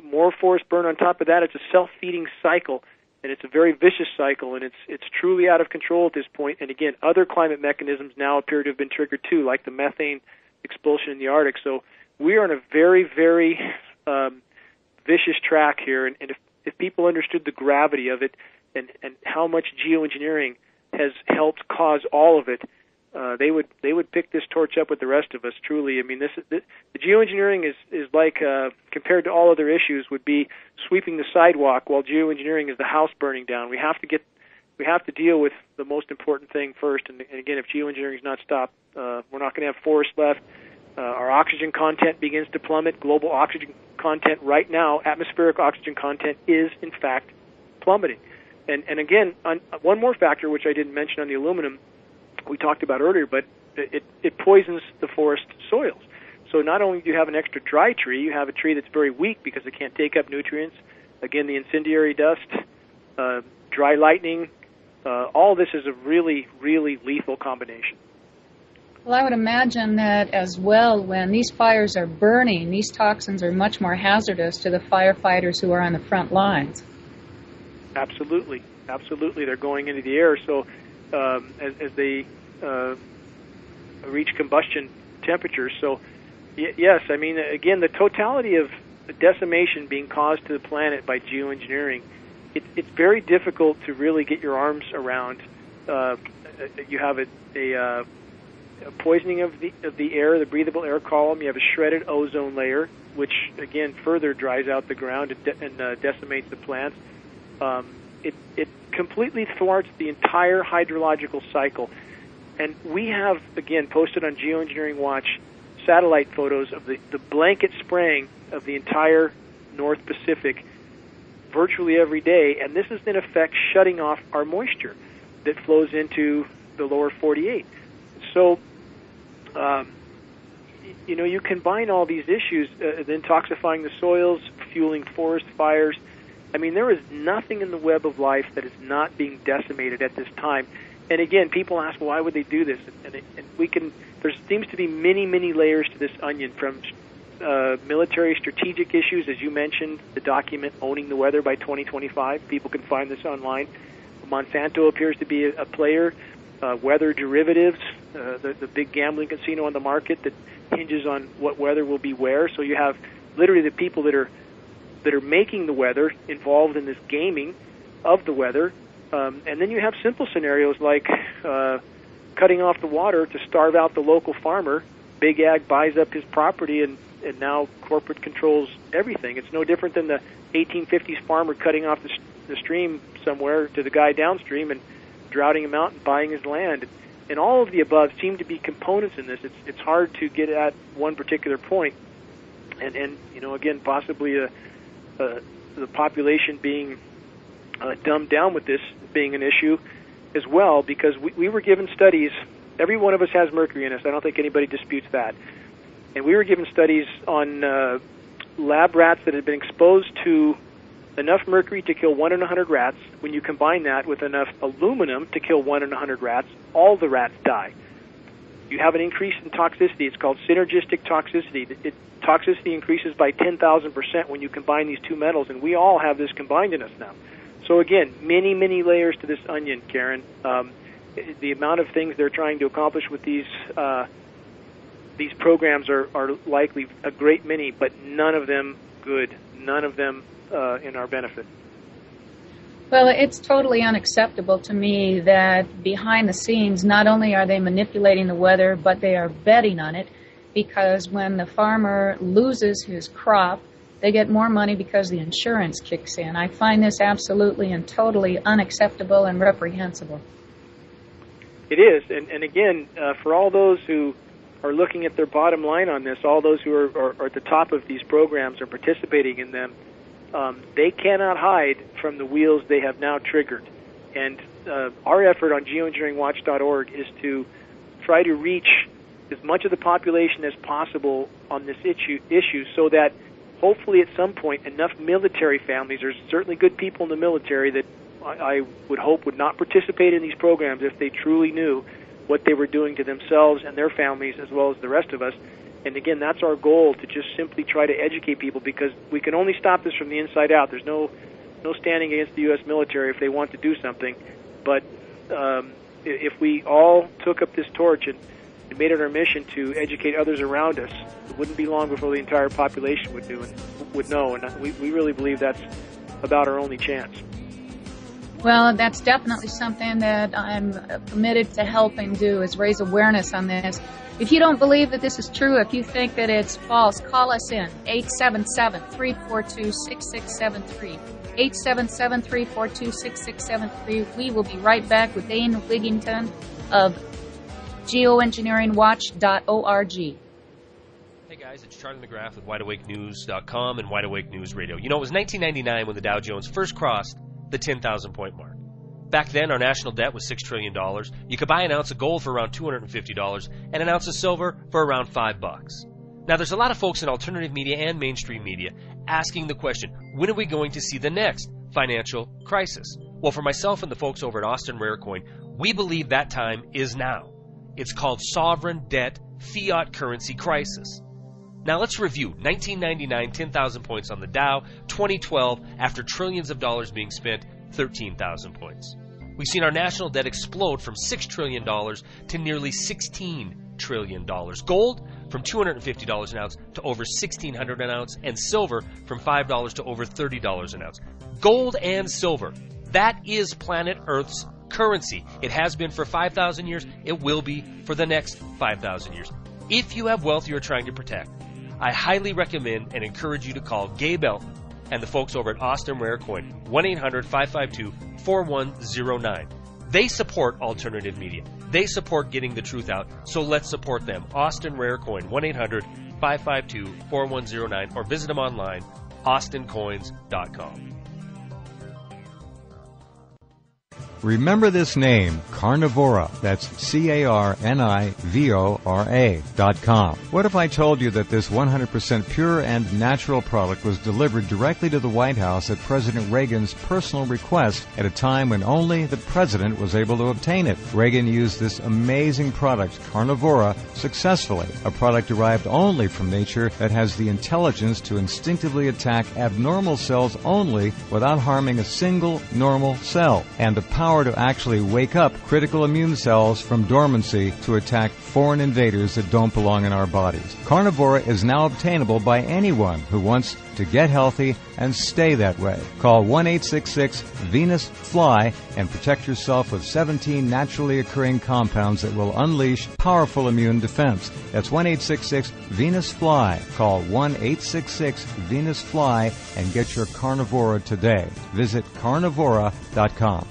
more forests burn on top of that. It's a self-feeding cycle, and it's a very vicious cycle, and it's truly out of control at this point. And again, other climate mechanisms now appear to have been triggered too, like the methane expulsion in the Arctic. So we are on a very, very vicious track here, and if people understood the gravity of it and how much geoengineering has helped cause all of it, they would pick this torch up with the rest of us. Truly, I mean, the geoengineering is like compared to all other issues would be sweeping the sidewalk, while geoengineering is the house burning down. We have to deal with the most important thing first. And again, if geoengineering is not stopped, we're not going to have forests left. Our oxygen content begins to plummet. Global oxygen content right now, atmospheric oxygen content, is in fact plummeting. And again, on one more factor which I didn't mention on the aluminum, we talked about earlier, but it poisons the forest soils. So not only do you have an extra dry tree, you have a tree that's very weak because it can't take up nutrients. Again, the incendiary dust, dry lightning, all this is a really, really lethal combination. Well, I would imagine that as well, when these fires are burning, these toxins are much more hazardous to the firefighters who are on the front lines. Absolutely. Absolutely. They're going into the air. So as they reach combustion temperatures. So, yes, I mean, again, the totality of the decimation being caused to the planet by geoengineering, it's very difficult to really get your arms around. You have a poisoning of the air, the breathable air column. You have a shredded ozone layer, which again further dries out the ground and decimates the plants. It completely thwarts the entire hydrological cycle. And we have, again, posted on Geoengineering Watch satellite photos of the blanket spraying of the entire North Pacific virtually every day, and this is in effect shutting off our moisture that flows into the lower 48. So, you combine all these issues, then toxifying the soils, fueling forest fires. I mean, there is nothing in the web of life that is not being decimated at this time. And again, people ask, well, why would they do this? And there seems to be many, many layers to this onion, from military strategic issues, as you mentioned, the document Owning the Weather by 2025. People can find this online. Monsanto appears to be a player. Weather derivatives, the big gambling casino on the market that hinges on what weather will be where. So you have literally the people that are making the weather involved in this gaming of the weather. And then you have simple scenarios like cutting off the water to starve out the local farmer. Big Ag buys up his property, and now corporate controls everything. It's no different than the 1850s farmer cutting off the stream somewhere to the guy downstream and droughting him out and buying his land. And all of the above seem to be components in this. It's hard to get at one particular point. And again, possibly the population being dumbed down with this being an issue as well, because we were given studies. Every one of us has mercury in us. I don't think anybody disputes that. And we were given studies on lab rats that had been exposed to enough mercury to kill 1 in 100 rats. When you combine that with enough aluminum to kill 1 in 100 rats, all the rats die. You have an increase in toxicity. It's called synergistic toxicity. Toxicity increases by 10,000% when you combine these two metals, and we all have this combined in us now. So again, many, many layers to this onion, Karen. The amount of things they're trying to accomplish with these programs are likely a great many, but none of them good. None of them in our benefit. Well, it's totally unacceptable to me that behind the scenes, not only are they manipulating the weather, but they are betting on it, because when the farmer loses his crop, they get more money because the insurance kicks in. I find this absolutely and totally unacceptable and reprehensible. It is, and again, for all those who are looking at their bottom line on this, all those who are at the top of these programs or participating in them, they cannot hide from the wheels they have now triggered. And our effort on geoengineeringwatch.org is to try to reach as much of the population as possible on this issue so that hopefully at some point enough military families, there's certainly good people in the military that I would hope would not participate in these programs if they truly knew what they were doing to themselves and their families as well as the rest of us. And again, that's our goal, to just simply try to educate people, because we can only stop this from the inside out. There's no standing against the U.S. military if they want to do something. But if we all took up this torch and made it our mission to educate others around us, it wouldn't be long before the entire population would know. And we really believe that's about our only chance. Well, that's definitely something that I'm committed to helping do, is raise awareness on this. If you don't believe that this is true, if you think that it's false, call us in, 877-342-6673. 877-342-6673. We will be right back with Dane Wigington of geoengineeringwatch.org. Hey guys, it's Charlie McGrath with WideAwakeNews.com and Wide Awake News Radio. You know, it was 1999 when the Dow Jones first crossed the 10,000 point mark. Back then, our national debt was $6 trillion. You could buy an ounce of gold for around $250 and an ounce of silver for around $5. Now, there's a lot of folks in alternative media and mainstream media asking the question, when are we going to see the next financial crisis? Well, for myself and the folks over at Austin Rare Coin, we believe that time is now. It's called sovereign debt fiat currency crisis. Now let's review 1999, 10,000 points on the Dow, 2012, after trillions of dollars being spent, 13,000 points. We've seen our national debt explode from $6 trillion to nearly $16 trillion. Gold from $250 an ounce to over $1,600 an ounce, and silver from $5 to over $30 an ounce. Gold and silver, that is planet Earth's currency. It has been for 5,000 years. It will be for the next 5,000 years. If you have wealth you are trying to protect, I highly recommend and encourage you to call Gabe Elton and the folks over at Austin Rare Coin, 1-800-552-4109. They support alternative media. They support getting the truth out, so let's support them. Austin Rare Coin, 1-800-552-4109, or visit them online, austincoins.com. Remember this name, Carnivora. That's CARNIVORA.com. What if I told you that this 100% pure and natural product was delivered directly to the White House at President Reagan's personal request at a time when only the president was able to obtain it? Reagan used this amazing product, Carnivora, successfully, a product derived only from nature that has the intelligence to instinctively attack abnormal cells only without harming a single normal cell, and the power to actually wake up critical immune cells from dormancy to attack foreign invaders that don't belong in our bodies. Carnivora is now obtainable by anyone who wants to get healthy and stay that way. Call 1-866-VENUS-FLY and protect yourself with 17 naturally occurring compounds that will unleash powerful immune defense. That's 1-866-VENUS-FLY. Call 1-866-VENUS-FLY and get your Carnivora today. Visit carnivora.com.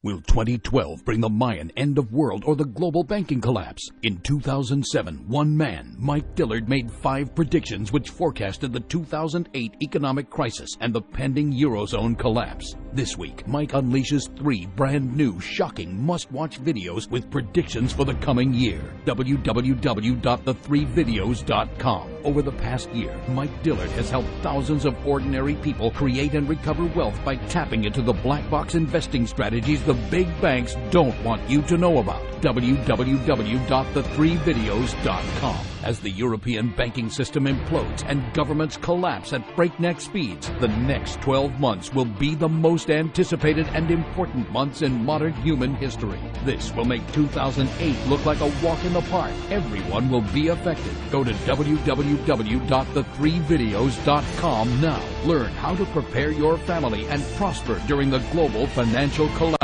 Will 2012 bring the Mayan end of world or the global banking collapse? In 2007, one man, Mike Dillard, made 5 predictions which forecasted the 2008 economic crisis and the pending Eurozone collapse. This week, Mike unleashes 3 brand new, shocking, must-watch videos with predictions for the coming year. www.the3videos.com. Over the past year, Mike Dillard has helped thousands of ordinary people create and recover wealth by tapping into the black box investing strategies the big banks don't want you to know about. www.the3videos.com. As the European banking system implodes and governments collapse at breakneck speeds, the next 12 months will be the most anticipated and important months in modern human history. This will make 2008 look like a walk in the park. Everyone will be affected. Go to www.the3videos.com now. Learn how to prepare your family and prosper during the global financial collapse.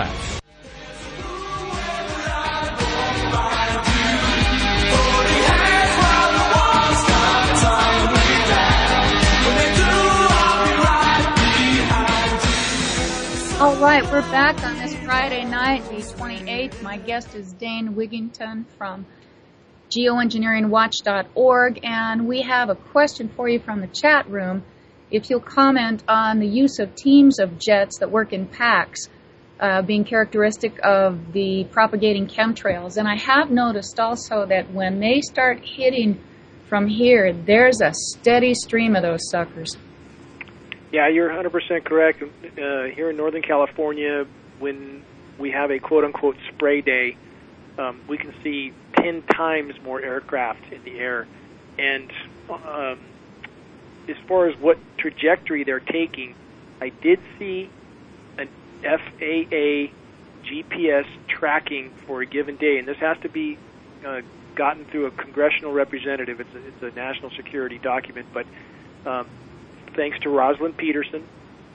All right, we're back on this Friday night, the 28th. My guest is Dane Wigington from geoengineeringwatch.org, and we have a question for you from the chat room. If you'll comment on the use of teams of jets that work in packs, being characteristic of the propagating chemtrails. And I have noticed also that when they start hitting from here, there's a steady stream of those suckers. Yeah, you're 100% correct. Here in Northern California, when we have a quote-unquote spray day, we can see 10 times more aircraft in the air. And as far as what trajectory they're taking, I did see an FAA GPS tracking for a given day, and this has to be gotten through a congressional representative. It's a national security document, but thanks to Rosalind Peterson,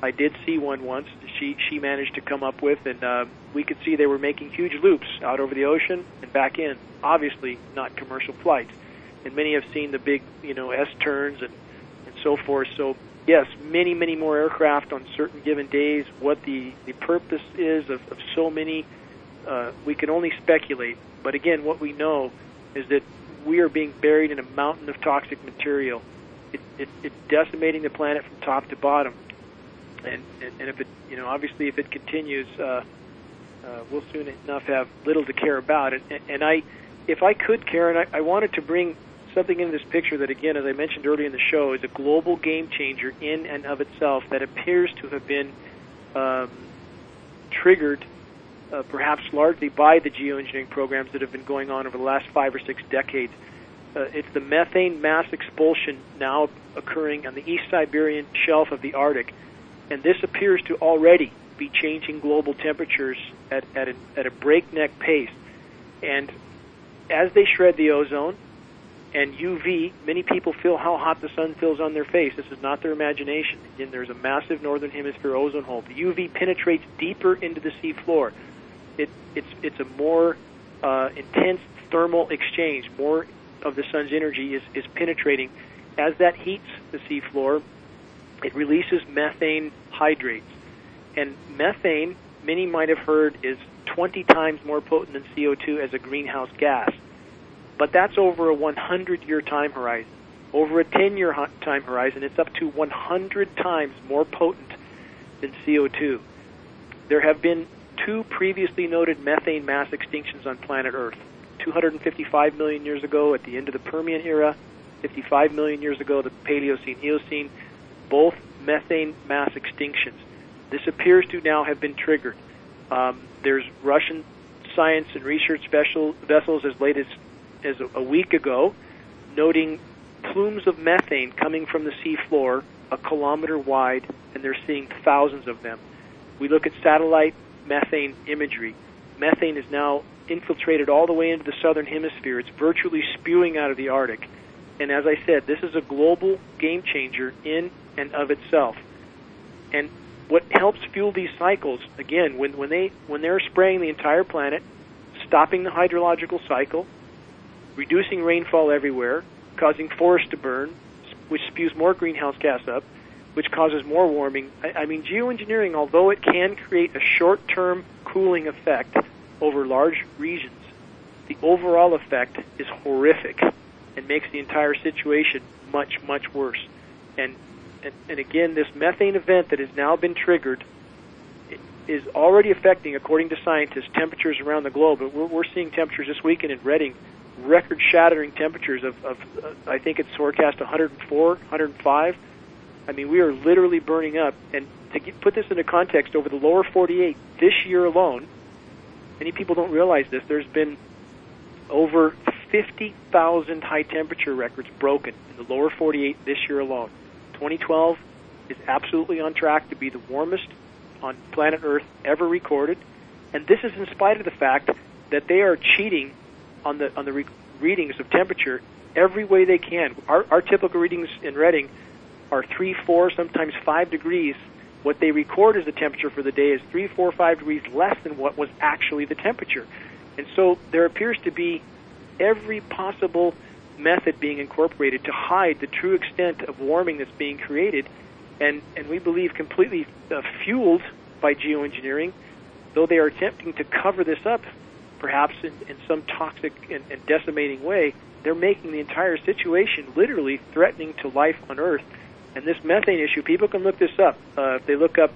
I did see one once. She managed to come up with, and we could see they were making huge loops out over the ocean and back in. Obviously, not commercial flights. And many have seen the big, S-turns and so forth. So, yes, many, many more aircraft on certain given days. What the purpose is of so many, we can only speculate. But again, what we know is that we are being buried in a mountain of toxic material. It's decimating the planet from top to bottom, and if it obviously if it continues, we'll soon enough have little to care about it. And I if I could, Karen, I wanted to bring something into this picture that, again, as I mentioned earlier in the show, is a global game changer in and of itself that appears to have been triggered perhaps largely by the geoengineering programs that have been going on over the last 5 or 6 decades. It's the methane mass expulsion now occurring on the East Siberian shelf of the Arctic, and this appears to already be changing global temperatures at a breakneck pace. And as they shred the ozone and UV, many people feel how hot the sun feels on their face. This is not their imagination. Again, there's a massive northern hemisphere ozone hole. The UV penetrates deeper into the sea floor. It's a more intense thermal exchange. More of the sun's energy is penetrating. As that heats the sea floor, it releases methane hydrates. And methane, many might have heard, is 20 times more potent than CO2 as a greenhouse gas. But that's over a 100-year time horizon. Over a 10-year time horizon, it's up to 100 times more potent than CO2. There have been 2 previously noted methane mass extinctions on planet Earth. 255 million years ago at the end of the Permian era, 55 million years ago, the Paleocene-Eocene, both methane mass extinctions. This appears to now have been triggered. There's Russian science and research vessels as late as a week ago noting plumes of methane coming from the sea floor a kilometer wide, and they're seeing thousands of them. We look at satellite methane imagery. Methane is now infiltrated all the way into the southern hemisphere. It's virtually spewing out of the Arctic. And as I said, this is a global game changer in and of itself. And what helps fuel these cycles, again, when they're spraying the entire planet, stopping the hydrological cycle, reducing rainfall everywhere, causing forests to burn, which spews more greenhouse gas up, which causes more warming. I mean, geoengineering, although it can create a short-term cooling effect over large regions, the overall effect is horrific and makes the entire situation much, much worse. And again, this methane event that has now been triggered is already affecting, according to scientists, temperatures around the globe. But we're seeing temperatures this weekend in Reading, record-shattering temperatures of I think it's forecast 104, 105. I mean, we are literally burning up. And to put this into context, over the lower 48 this year alone, many people don't realize this, there's been over 50,000 high-temperature records broken in the lower 48 this year alone. 2012 is absolutely on track to be the warmest on planet Earth ever recorded, and this is in spite of the fact that they are cheating on the readings of temperature every way they can. Our typical readings in Reading are 3, 4, sometimes 5 degrees. What they record as the temperature for the day is 3, 4, 5 degrees less than what was actually the temperature. And so there appears to be every possible method being incorporated to hide the true extent of warming that's being created, and we believe completely fueled by geoengineering, though they are attempting to cover this up perhaps in some toxic and decimating way. They're making the entire situation literally threatening to life on Earth. And this methane issue, people can look this up. If they look up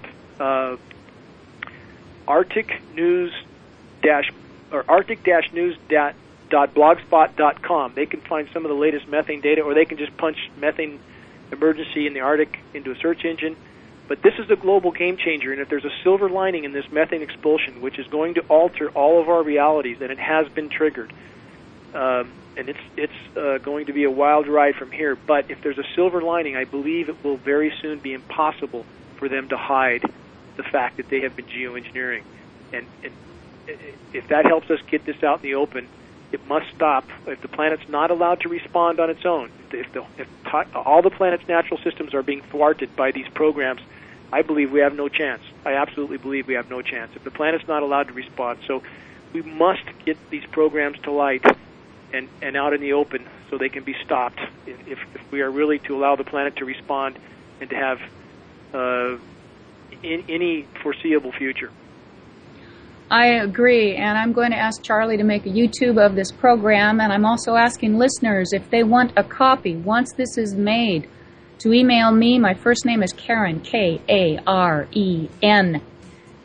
Arctic-news.blogspot.com, they can find some of the latest methane data, or they can just punch methane emergency in the Arctic into a search engine. But this is a global game changer, and if there's a silver lining in this methane expulsion, which is going to alter all of our realities, and it has been triggered, and it's going to be a wild ride from here. But if there's a silver lining, I believe it will very soon be impossible for them to hide the fact that they have been geoengineering. And if that helps us get this out in the open, it must stop. If the planet's not allowed to respond on its own, if all the planet's natural systems are being thwarted by these programs, I believe we have no chance. I absolutely believe we have no chance if the planet's not allowed to respond. So we must get these programs to light and out in the open so they can be stopped if we are really to allow the planet to respond and to have in any foreseeable future. I agree, and I'm going to ask Charlie to make a YouTube of this program, and I'm also asking listeners if they want a copy once this is made to email me. My first name is Karen, Karen,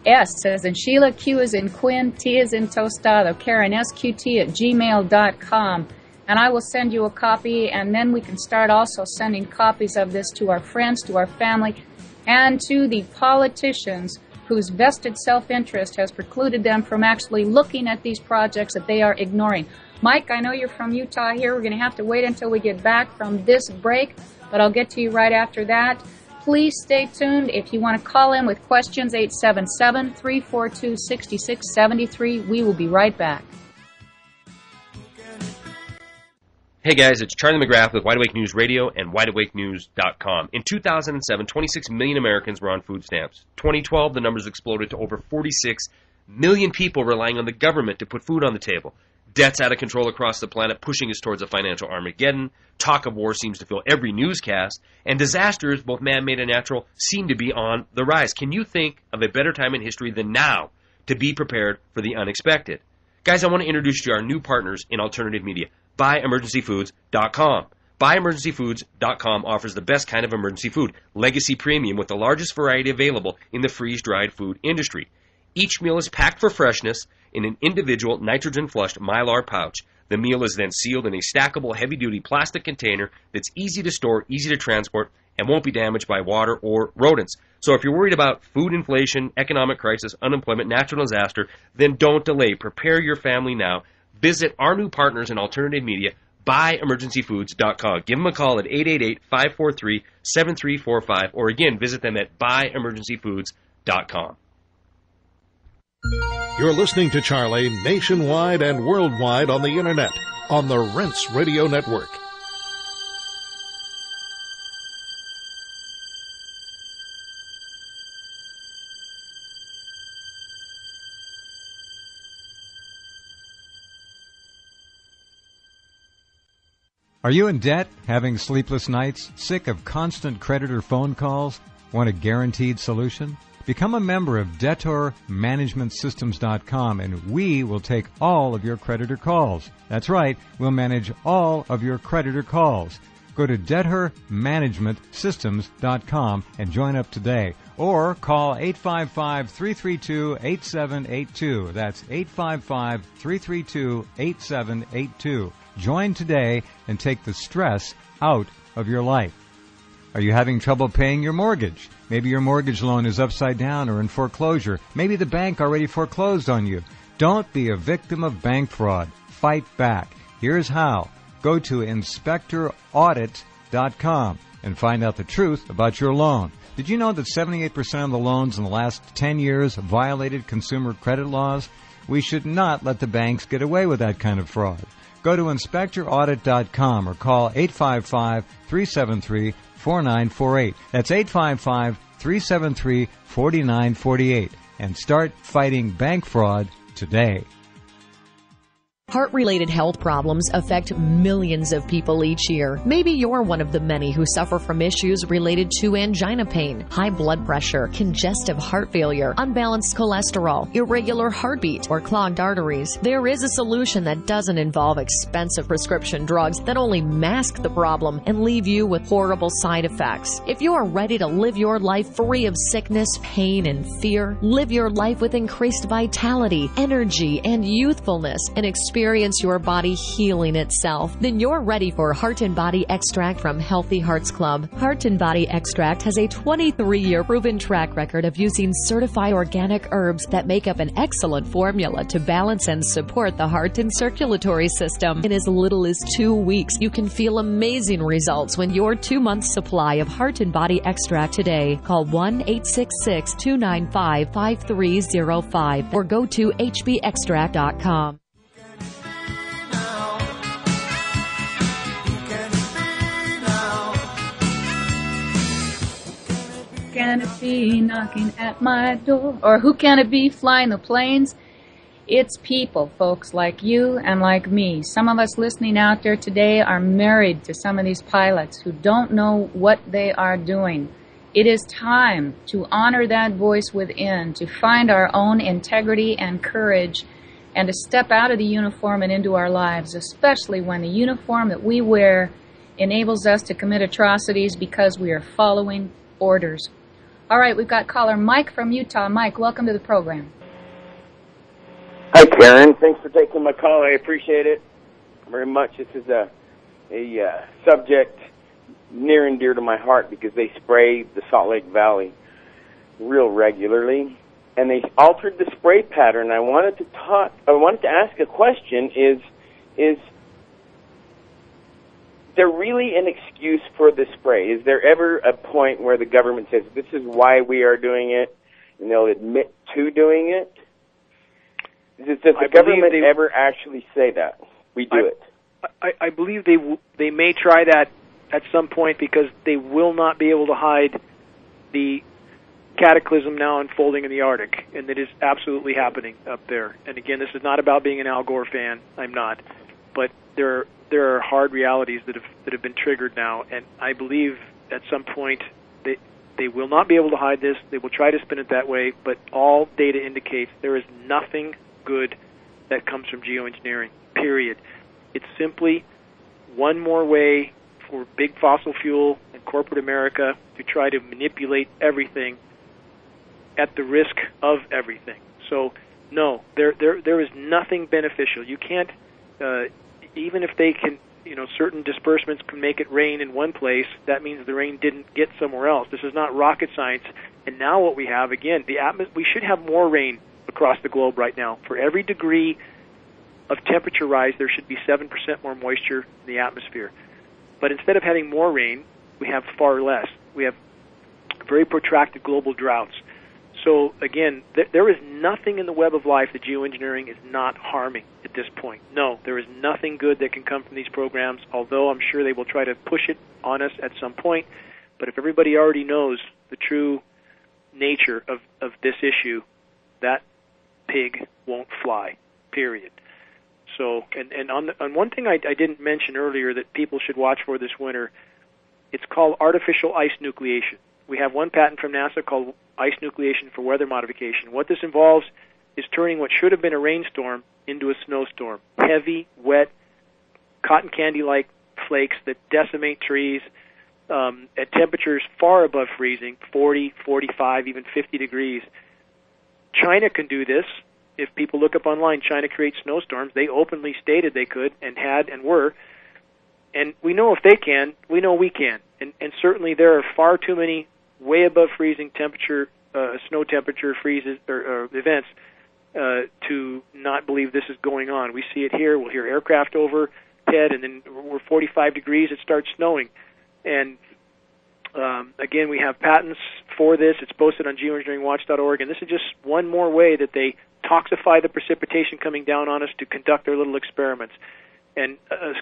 S as in Sheila, Q as in Quinn, T as in Tostado, Karen, SQT@gmail.com. And I will send you a copy, and then we can start also sending copies of this to our friends, to our family, and to the politicians whose vested self-interest has precluded them from actually looking at these projects that they are ignoring. Mike, I know you're from Utah here. We're going to have to wait until we get back from this break, but I'll get to you right after that. Please stay tuned. If you want to call in with questions, 877-342-6673. We will be right back. Hey guys, it's Charlie McGrath with Wide Awake News Radio and WideAwakeNews.com. In 2007, 26 million Americans were on food stamps. 2012, the numbers exploded to over 46 million people relying on the government to put food on the table. Debt's out of control across the planet, pushing us towards a financial Armageddon. Talk of war seems to fill every newscast. And disasters, both man-made and natural, seem to be on the rise. Can you think of a better time in history than now to be prepared for the unexpected? Guys, I want to introduce you to our new partners in alternative media. BuyEmergencyFoods.com. BuyEmergencyFoods.com offers the best kind of emergency food, Legacy Premium, with the largest variety available in the freeze-dried food industry. Each meal is packed for freshness in an individual nitrogen-flushed Mylar pouch. The meal is then sealed in a stackable, heavy-duty plastic container that's easy to store, easy to transport, and won't be damaged by water or rodents. So if you're worried about food inflation, economic crisis, unemployment, natural disaster, then don't delay. Prepare your family now. Visit our new partners in alternative media, BuyEmergencyFoods.com. Give them a call at 888-543-7345, or again, visit them at BuyEmergencyFoods.com. You're listening to Charlie nationwide and worldwide on the Internet, on the Rents Radio Network. Are you in debt, having sleepless nights, sick of constant creditor phone calls? Want a guaranteed solution? Become a member of DebtorManagementSystems.com, and we will take all of your creditor calls. That's right, we'll manage all of your creditor calls. Go to DebtorManagementSystems.com and join up today. Or call 855-332-8782. That's 855-332-8782. Join today and take the stress out of your life. Are you having trouble paying your mortgage? Maybe your mortgage loan is upside down or in foreclosure. Maybe the bank already foreclosed on you. Don't be a victim of bank fraud. Fight back. Here's how. Go to InspectorAudit.com and find out the truth about your loan. Did you know that 78% of the loans in the last 10 years violated consumer credit laws? We should not let the banks get away with that kind of fraud. Go to InspectorAudit.com or call 855-373-4948. That's 855-373-4948. And start fighting bank fraud today. Heart-related health problems affect millions of people each year. Maybe you're one of the many who suffer from issues related to angina pain, high blood pressure, congestive heart failure, unbalanced cholesterol, irregular heartbeat, or clogged arteries. There is a solution that doesn't involve expensive prescription drugs that only mask the problem and leave you with horrible side effects. If you are ready to live your life free of sickness, pain, and fear, live your life with increased vitality, energy, and youthfulness, and experience your body healing itself, then you're ready for Heart and Body Extract from Healthy Hearts Club. Heart and Body Extract has a 23-year proven track record of using certified organic herbs that make up an excellent formula to balance and support the heart and circulatory system. In as little as 2 weeks, you can feel amazing results when your 2-month supply of Heart and Body Extract today. Call 1-866-295-5305 or go to hbextract.com. Can it be knocking at my door? Or who can it be flying the planes? It's people, folks, like you and like me. Some of us listening out there today are married to some of these pilots who don't know what they are doing. It is time to honor that voice within, to find our own integrity and courage, and to step out of the uniform and into our lives, especially when the uniform that we wear enables us to commit atrocities because we are following orders. All right, we've got caller Mike from Utah. Mike, welcome to the program. Hi, Karen. Thanks for taking my call. I appreciate it very much. This is a subject near and dear to my heart because they spray the Salt Lake Valley real regularly, and they altered the spray pattern. I wanted to ask a question: Is there really an excuse for the spray? Is there ever a point where the government says, this is why we are doing it, and they'll admit to doing it? Does the government ever actually say that? We do it. I believe they may try that at some point because they will not be able to hide the cataclysm now unfolding in the Arctic, and it is absolutely happening up there. And again, this is not about being an Al Gore fan. I'm not. But there are hard realities that have been triggered now, and I believe at some point they will not be able to hide this. They will try to spin it that way, but all data indicates there is nothing good that comes from geoengineering, period. It's simply one more way for big fossil fuel and corporate America to try to manipulate everything at the risk of everything. So, no, there is nothing beneficial. You can't, even if they can, certain disbursements can make it rain in one place, that means the rain didn't get somewhere else. This is not rocket science. And now what we have, again, we should have more rain across the globe right now. For every degree of temperature rise, there should be 7% more moisture in the atmosphere. But instead of having more rain, we have far less. We have very protracted global droughts. So, again, there is nothing in the web of life that geoengineering is not harming at this point. No, there is nothing good that can come from these programs, although I'm sure they will try to push it on us at some point. But if everybody already knows the true nature of this issue, that pig won't fly, period. So, and on one thing I didn't mention earlier that people should watch for this winter, it's called artificial ice nucleation. We have one patent from NASA called ice nucleation for weather modification. What this involves is turning what should have been a rainstorm into a snowstorm. Heavy, wet, cotton candy-like flakes that decimate trees at temperatures far above freezing, 40, 45, even 50 degrees. China can do this. If people look up online, China creates snowstorms. They openly stated they could and had and were. And we know if they can, we know we can. And certainly there are far too many way above freezing temperature, snow temperature freezes or events to not believe this is going on. We see it here. We'll hear aircraft overhead, and then we're 45 degrees. It starts snowing. And again, we have patents for this. It's posted on geoengineeringwatch.org. And this is just one more way that they toxify the precipitation coming down on us to conduct their little experiments, and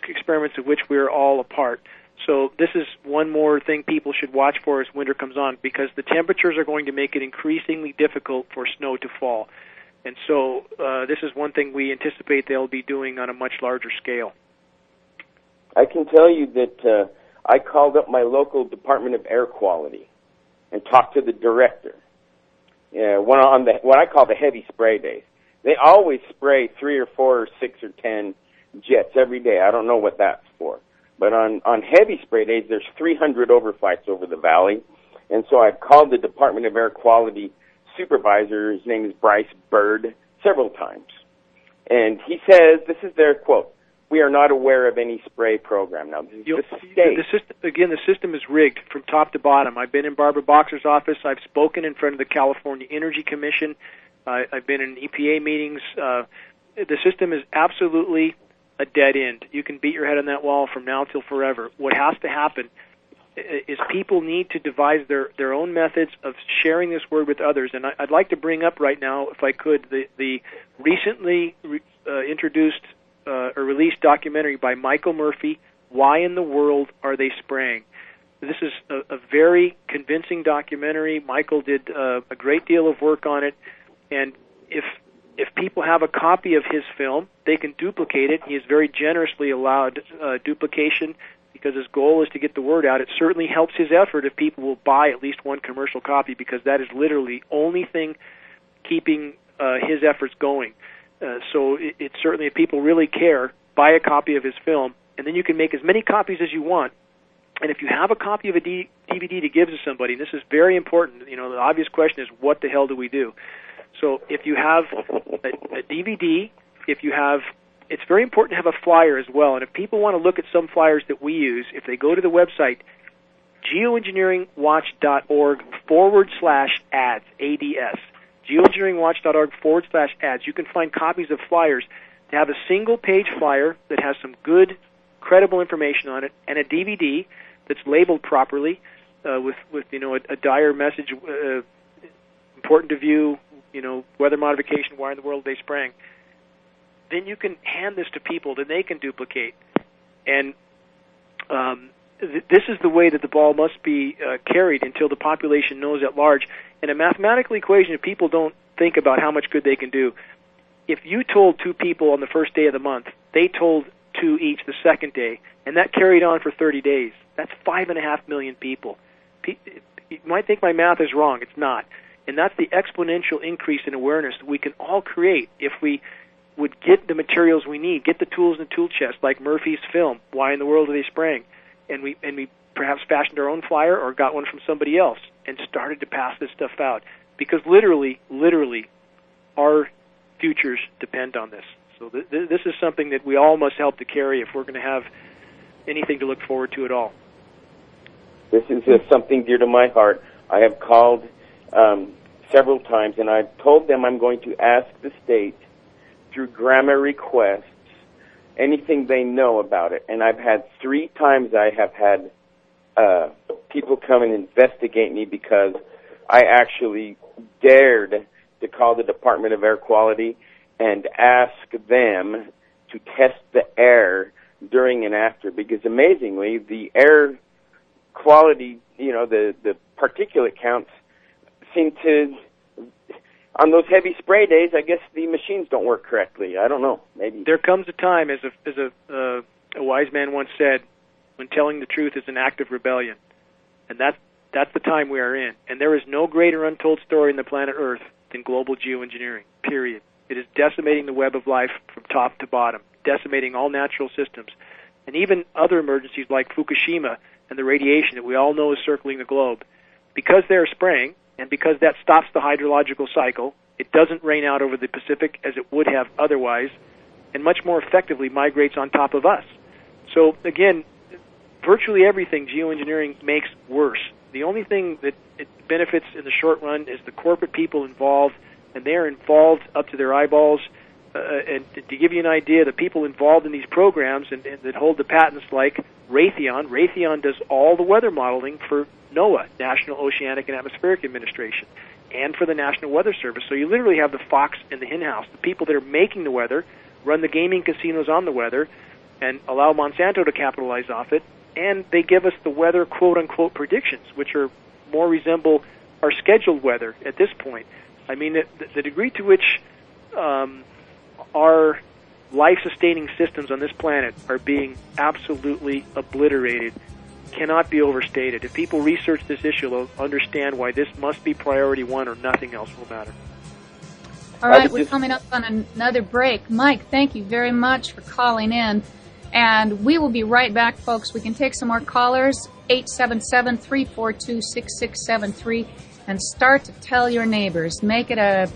experiments of which we are all a part. So this is one more thing people should watch for as winter comes on, because the temperatures are going to make it increasingly difficult for snow to fall. And so this is one thing we anticipate they'll be doing on a much larger scale. I can tell you that I called up my local Department of Air Quality and talked to the director. On what I call the heavy spray days. They always spray 3 or 4 or 6 or 10 jets every day. I don't know what that's for. But on heavy spray days, there's 300 overflights over the valley. And so I called the Department of Air Quality supervisor, his name is Bryce Bird, several times. And he says, this is their quote, "We are not aware of any spray program." Now, this is the system is rigged from top to bottom. I've been in Barbara Boxer's office. I've spoken in front of the California Energy Commission. I've been in EPA meetings. The system is absolutely a dead end. You can beat your head on that wall from now till forever. What has to happen is people need to devise their own methods of sharing this word with others. And I'd like to bring up right now, if I could, the recently introduced or released documentary by Michael Murphy, "Why in the World Are They Spraying?" This is a very convincing documentary. Michael did a great deal of work on it, and if people have a copy of his film, they can duplicate it. He has very generously allowed duplication because his goal is to get the word out. It certainly helps his effort if people will buy at least one commercial copy, because that is literally the only thing keeping his efforts going. So it's certainly, if people really care, buy a copy of his film, and then you can make as many copies as you want. And if you have a copy of a DVD DVD to give to somebody, this is very important. You know, the obvious question is, what the hell do we do? So if you have a DVD, it's very important to have a flyer as well. And if people want to look at some flyers that we use, if they go to the website, geoengineeringwatch.org/ads, ADS, geoengineeringwatch.org/ads, you can find copies of flyers to have a single-page flyer that has some good, credible information on it, and a DVD that's labeled properly with a dire message, important to view, weather modification, why in the world are they spraying? Then you can hand this to people, then they can duplicate. And this is the way that the ball must be carried until the population knows at large. In a mathematical equation, if people don't think about how much good they can do, if you told 2 people on the first day of the month, they told 2 each the second day, and that carried on for 30 days. That's 5.5 million people. You might think my math is wrong. It's not. And that's the exponential increase in awareness that we can all create if we would get the materials we need, get the tools in the tool chest, like Murphy's film, Why in the World Are They Spraying? And we perhaps fashioned our own flyer or got one from somebody else and started to pass this stuff out. Because literally, our futures depend on this. So this is something that we all must help to carry if we're going to have anything to look forward to at all. This is just something dear to my heart. I have called several times, and I've told them I'm going to ask the state through grammar requests anything they know about it. And I've had 3 times I have had people come and investigate me because I actually dared to call the Department of Air Quality and ask them to test the air during and after, because amazingly the air quality, the particulate counts seem to, on those heavy spray days, I guess the machines don't work correctly. I don't know. Maybe there comes a time, as a wise man once said, when telling the truth is an act of rebellion, and that's the time we are in. And there is no greater untold story in the planet Earth than global geoengineering. Period. It is decimating the web of life from top to bottom, decimating all natural systems, and even other emergencies like Fukushima and the radiation that we all know is circling the globe. Because they're spraying, and because that stops the hydrological cycle, it doesn't rain out over the Pacific as it would have otherwise, and much more effectively migrates on top of us. So again, virtually everything geoengineering makes worse. The only thing that it benefits in the short run is the corporate people involved, and they are involved up to their eyeballs. And to give you an idea, the people involved in these programs and that hold the patents, like Raytheon does all the weather modeling for NOAA, National Oceanic and Atmospheric Administration, and for the National Weather Service. So you literally have the fox in the hen house. The people that are making the weather run the gaming casinos on the weather and allow Monsanto to capitalize off it, and they give us the weather quote-unquote predictions, which are more resemble our scheduled weather at this point. I mean, the degree to which our life-sustaining systems on this planet are being absolutely obliterated cannot be overstated. If people research this issue, they'll understand why this must be priority 1 or nothing else will matter. All right, we're coming up on another break. Mike, thank you very much for calling in. And we will be right back, folks. We can take some more callers, 877-342-6673, and start to tell your neighbors. Make it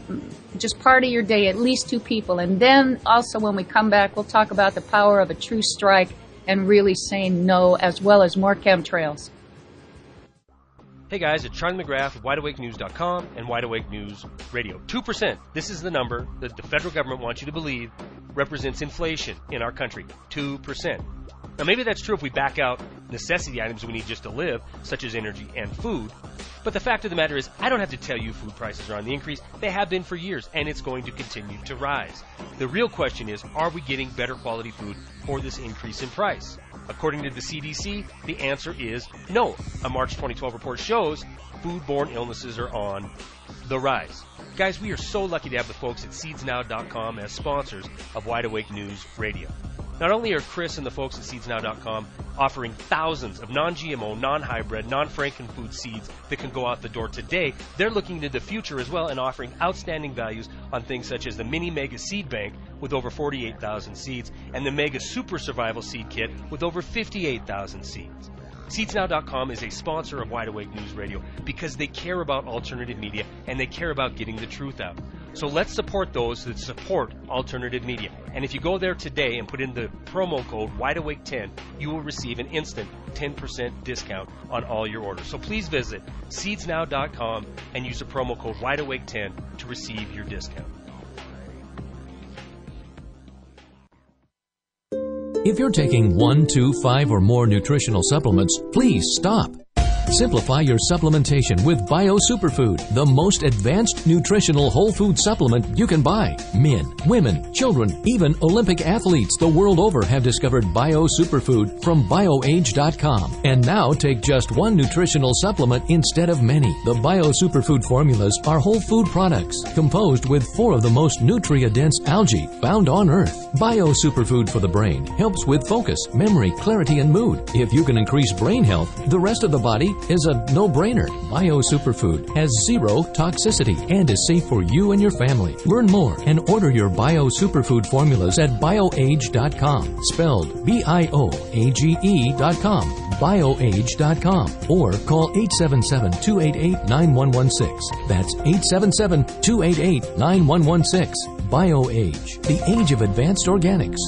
just part of your day, at least 2 people. And then also when we come back, we'll talk about the power of a true strike and really saying no, as well as more chemtrails. Hey guys, it's Charlie McGrath of WideAwakeNews.com and Wide Awake News Radio. 2%, this is the number that the federal government wants you to believe represents inflation in our country. 2%. Now maybe that's true if we back out necessity items we need just to live, such as energy and food. But the fact of the matter is, I don't have to tell you food prices are on the increase. They have been for years, and it's going to continue to rise. The real question is, are we getting better quality food for this increase in price? According to the CDC, the answer is no. A March 2012 report shows foodborne illnesses are on the rise. Guys, we are so lucky to have the folks at SeedsNow.com as sponsors of Wide Awake News Radio. Not only are Chris and the folks at SeedsNow.com offering thousands of non-GMO, non-hybrid, non-Frankenfood seeds that can go out the door today, they're looking into the future as well and offering outstanding values on things such as the Mini Mega Seed Bank with over 48,000 seeds and the Mega Super Survival Seed Kit with over 58,000 seeds. Seedsnow.com is a sponsor of Wide Awake News Radio because they care about alternative media and they care about getting the truth out. So let's support those that support alternative media. And if you go there today and put in the promo code WideAwake10, you will receive an instant 10% discount on all your orders. So please visit Seedsnow.com and use the promo code WideAwake10 to receive your discount. If you're taking 1, 2, 5, or more nutritional supplements, please stop. Simplify your supplementation with Bio Superfood, the most advanced nutritional whole food supplement you can buy. Men, women, children, even Olympic athletes the world over have discovered Bio Superfood from BioAge.com. And now take just one nutritional supplement instead of many. The Bio Superfood formulas are whole food products composed with 4 of the most nutrient-dense algae found on Earth. Bio Superfood for the brain helps with focus, memory, clarity, and mood. If you can increase brain health, the rest of the body is a no-brainer. Bio Superfood has 0 toxicity and is safe for you and your family. Learn more and order your Bio Superfood formulas at BioAge.com, spelled BIOAGE.com, BioAge.com, or call 877-288-9116. That's 877-288-9116. BioAge, the age of advanced organics.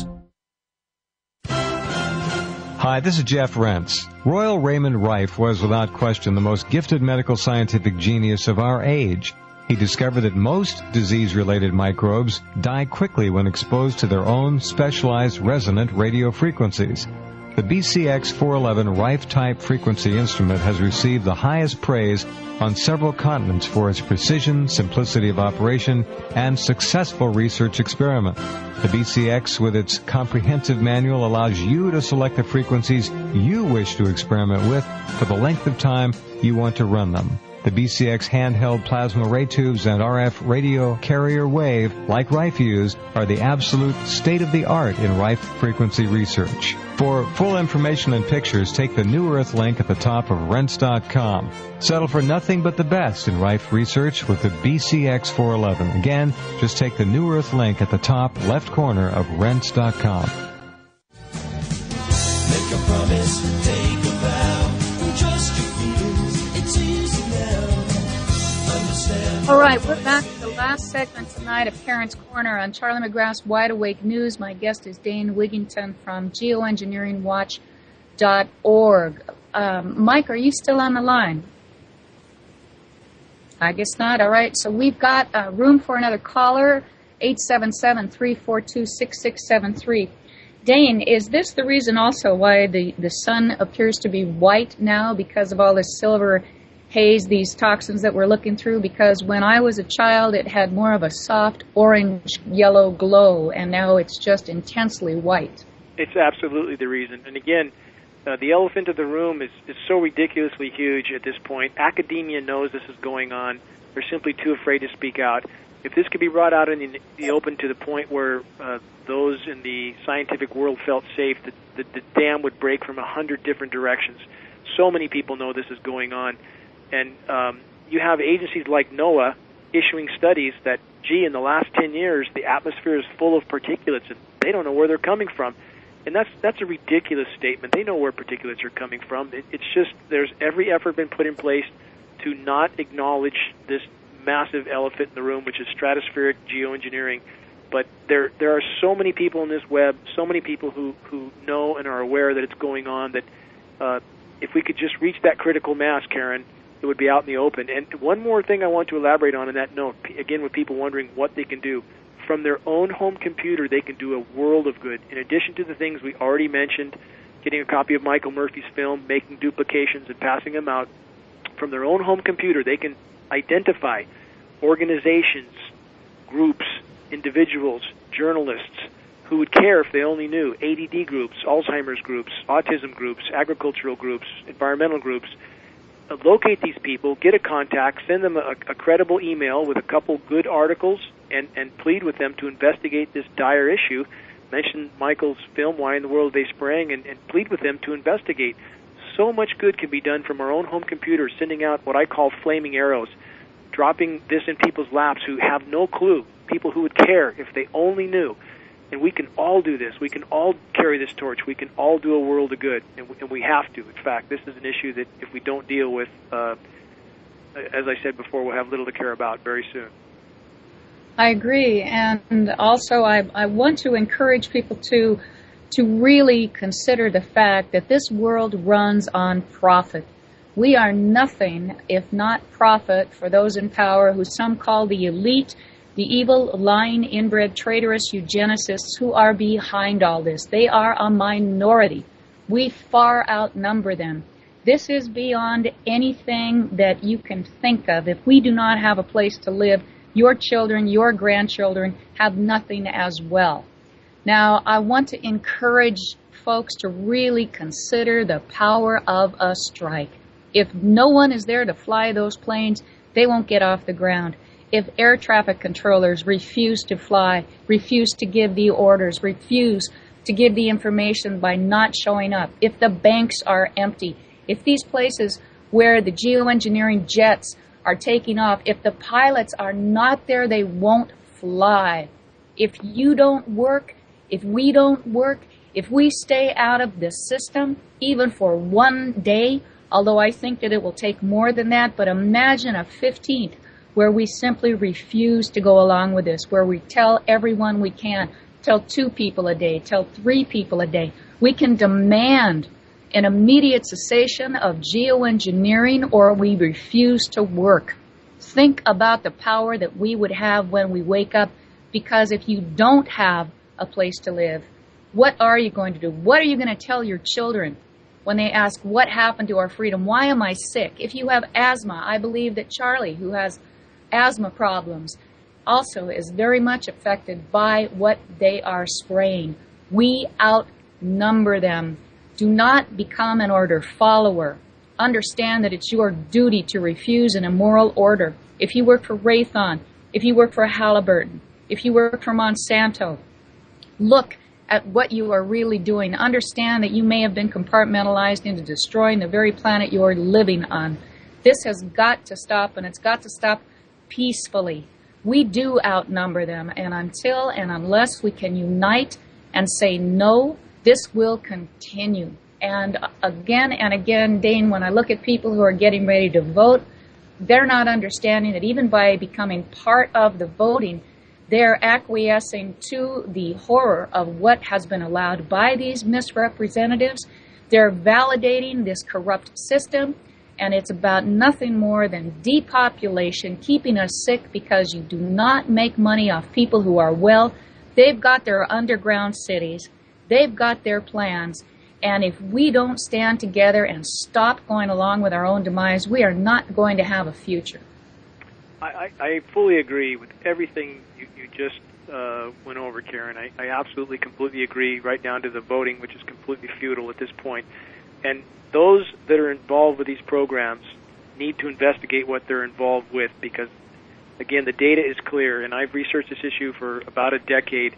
Hi, this is Jeff Rentz. Royal Raymond Rife was without question the most gifted medical scientific genius of our age. He discovered that most disease-related microbes die quickly when exposed to their own specialized resonant radio frequencies. The BCX 411 Rife-type frequency instrument has received the highest praise on several continents for its precision, simplicity of operation, and successful research experiment. The BCX, with its comprehensive manual, allows you to select the frequencies you wish to experiment with for the length of time you want to run them. The BCX handheld plasma ray tubes and RF radio carrier wave, like Rife used, are the absolute state-of-the-art in Rife frequency research. For full information and pictures, take the New Earth link at the top of Rense.com. Settle for nothing but the best in Rife research with the BCX 411. Again, just take the New Earth link at the top left corner of Rense.com. Make a promise, take a vow, trust your feelings, it's easy now. Understand. All right, we're back to the last segment tonight of Karen's Corner on Charlie McGrath's Wide Awake News. My guest is Dane Wigington from geoengineeringwatch.org. Mike, are you still on the line? I guess not. All right, so we've got room for another caller, 877-342-6673. Dane, is this the reason also why the sun appears to be white now because of all this silver haze, these toxins that we're looking through? Because when I was a child, it had more of a soft orange-yellow glow, and now it's just intensely white. It's absolutely the reason. And again, the elephant in the room is so ridiculously huge at this point. Academia knows this is going on. They're simply too afraid to speak out. If this could be brought out in the open to the point where those in the scientific world felt safe, the dam would break from 100 different directions. So many people know this is going on. And you have agencies like NOAA issuing studies that, gee, in the last 10 years, the atmosphere is full of particulates, and they don't know where they're coming from. And that's a ridiculous statement. They know where particulates are coming from. It's just there's every effort been put in place to not acknowledge this massive elephant in the room, which is stratospheric geoengineering. But there are so many people in this web, so many people who know and are aware that it's going on, that if we could just reach that critical mass, Karen, it would be out in the open. And one more thing I want to elaborate on that note, again, with people wondering what they can do. From their own home computer, they can do a world of good. In addition to the things we already mentioned, getting a copy of Michael Murphy's film, making duplications and passing them out, from their own home computer, they can identify organizations, groups, individuals, journalists who would care if they only knew, ADD groups, Alzheimer's groups, autism groups, agricultural groups, environmental groups. Locate these people, get a contact, send them a credible email with a couple good articles, and plead with them to investigate this dire issue. Mention Michael's film, Why in the World They Sprang, and plead with them to investigate. So much good can be done from our own home computer, sending out what I call flaming arrows, dropping this in people's laps who have no clue, people who would care if they only knew. And we can all do this. We can all carry this torch. We can all do a world of good, and we have to. In fact, this is an issue that if we don't deal with, as I said before, we'll have little to care about very soon. I agree, and also I want to encourage people to really consider the fact that this world runs on profit. We are nothing if not profit for those in power who some call the elite, the evil, lying, inbred, traitorous eugenicists who are behind all this. They are a minority. We far outnumber them. This is beyond anything that you can think of. If we do not have a place to live, your children, your grandchildren have nothing as well. Now, I want to encourage folks to really consider the power of a strike. If no one is there to fly those planes, they won't get off the ground. If air traffic controllers refuse to fly, refuse to give the orders, refuse to give the information by not showing up, if the banks are empty, if these places where the geoengineering jets are taking off, if the pilots are not there, they won't fly. If you don't work, if we don't work, if we stay out of the system, even for one day, although I think that it will take more than that, but imagine a 15th where we simply refuse to go along with this, where we tell everyone we can, tell 2 people a day, tell 3 people a day. We can demand an immediate cessation of geoengineering, or we refuse to work. Think about the power that we would have when we wake up, because if you don't have a place to live, what are you going to do? What are you going to tell your children when they ask, what happened to our freedom? Why am I sick? If you have asthma, I believe that Charlie, who has asthma problems, also is very much affected by what they are spraying. We outnumber them. Do not become an order follower. Understand that it's your duty to refuse an immoral order. If you work for Raytheon, if you work for Halliburton, if you work for Monsanto, look at what you are really doing. Understand that you may have been compartmentalized into destroying the very planet you are living on. This has got to stop, and it's got to stop peacefully. We do outnumber them, and until and unless we can unite and say no, this will continue. And again, Dane, when I look at people who are getting ready to vote, they're not understanding that even by becoming part of the voting, they're acquiescing to the horror of what has been allowed by these misrepresentatives. They're validating this corrupt system, and it's about nothing more than depopulation, keeping us sick because you do not make money off people who are well. They've got their underground cities. They've got their plans. And if we don't stand together and stop going along with our own demise, we are not going to have a future. I fully agree with everything you just went over, Karen. I absolutely, completely agree, right down to the voting, which is completely futile at this point. And those that are involved with these programs need to investigate what they're involved with, because, again, the data is clear, and I've researched this issue for about a decade,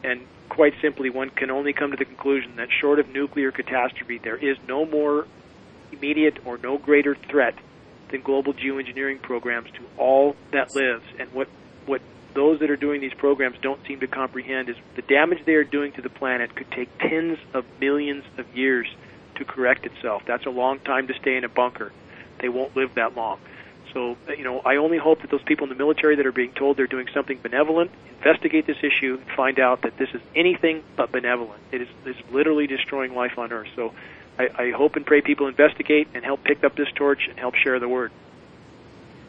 and quite simply, one can only come to the conclusion that short of nuclear catastrophe, there is no more immediate or no greater threat than global geoengineering programs to all that lives. And what those that are doing these programs don't seem to comprehend is the damage they are doing to the planet could take tens of millions of years to correct itself. That's a long time to stay in a bunker. They won't live that long. So, I only hope that those people in the military that are being told they're doing something benevolent investigate this issue and find out that this is anything but benevolent. It's literally destroying life on Earth. So I hope and pray people investigate and help pick up this torch and help share the word.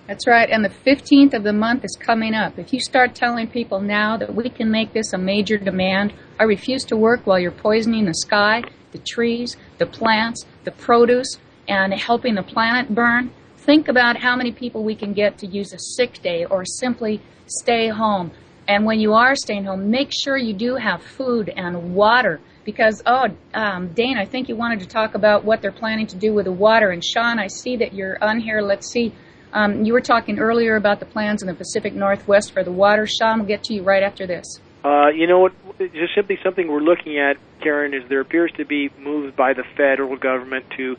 That's right, and the 15th of the month is coming up. If you start telling people now that we can make this a major demand, I refuse to work while you're poisoning the sky, the trees, the plants, the produce, and helping the planet burn, think about how many people we can get to use a sick day or simply stay home. And when you are staying home, make sure you do have food and water. Because, Dane, I think you wanted to talk about what they're planning to do with the water. And Sean, I see that you're on here. Let's see. You were talking earlier about the plans in the Pacific Northwest for the water. Sean, we'll get to you right after this. You know what? Just simply something we're looking at, Karen, is there appears to be moves by the federal government to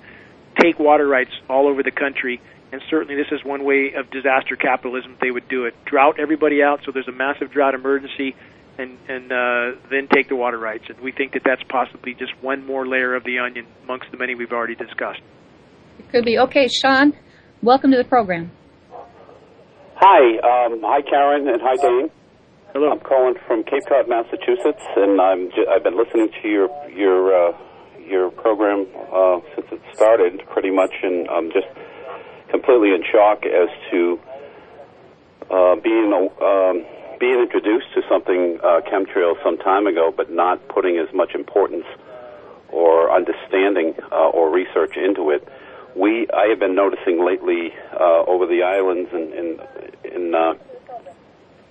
take water rights all over the country. And certainly this is one way of disaster capitalism they would do it. Drought everybody out so there's a massive drought emergency, and then take the water rights. And we think that that's possibly just one more layer of the onion amongst the many we've already discussed. It could be. Okay, Sean, welcome to the program. Hi, hi Karen, and hi Dane. Hello. I'm calling from Cape Cod, Massachusetts, and I've been listening to your program since it started, pretty much, and I'm just completely in shock as to being introduced to something chemtrails some time ago, but not putting as much importance or understanding or research into it. I have been noticing lately over the islands in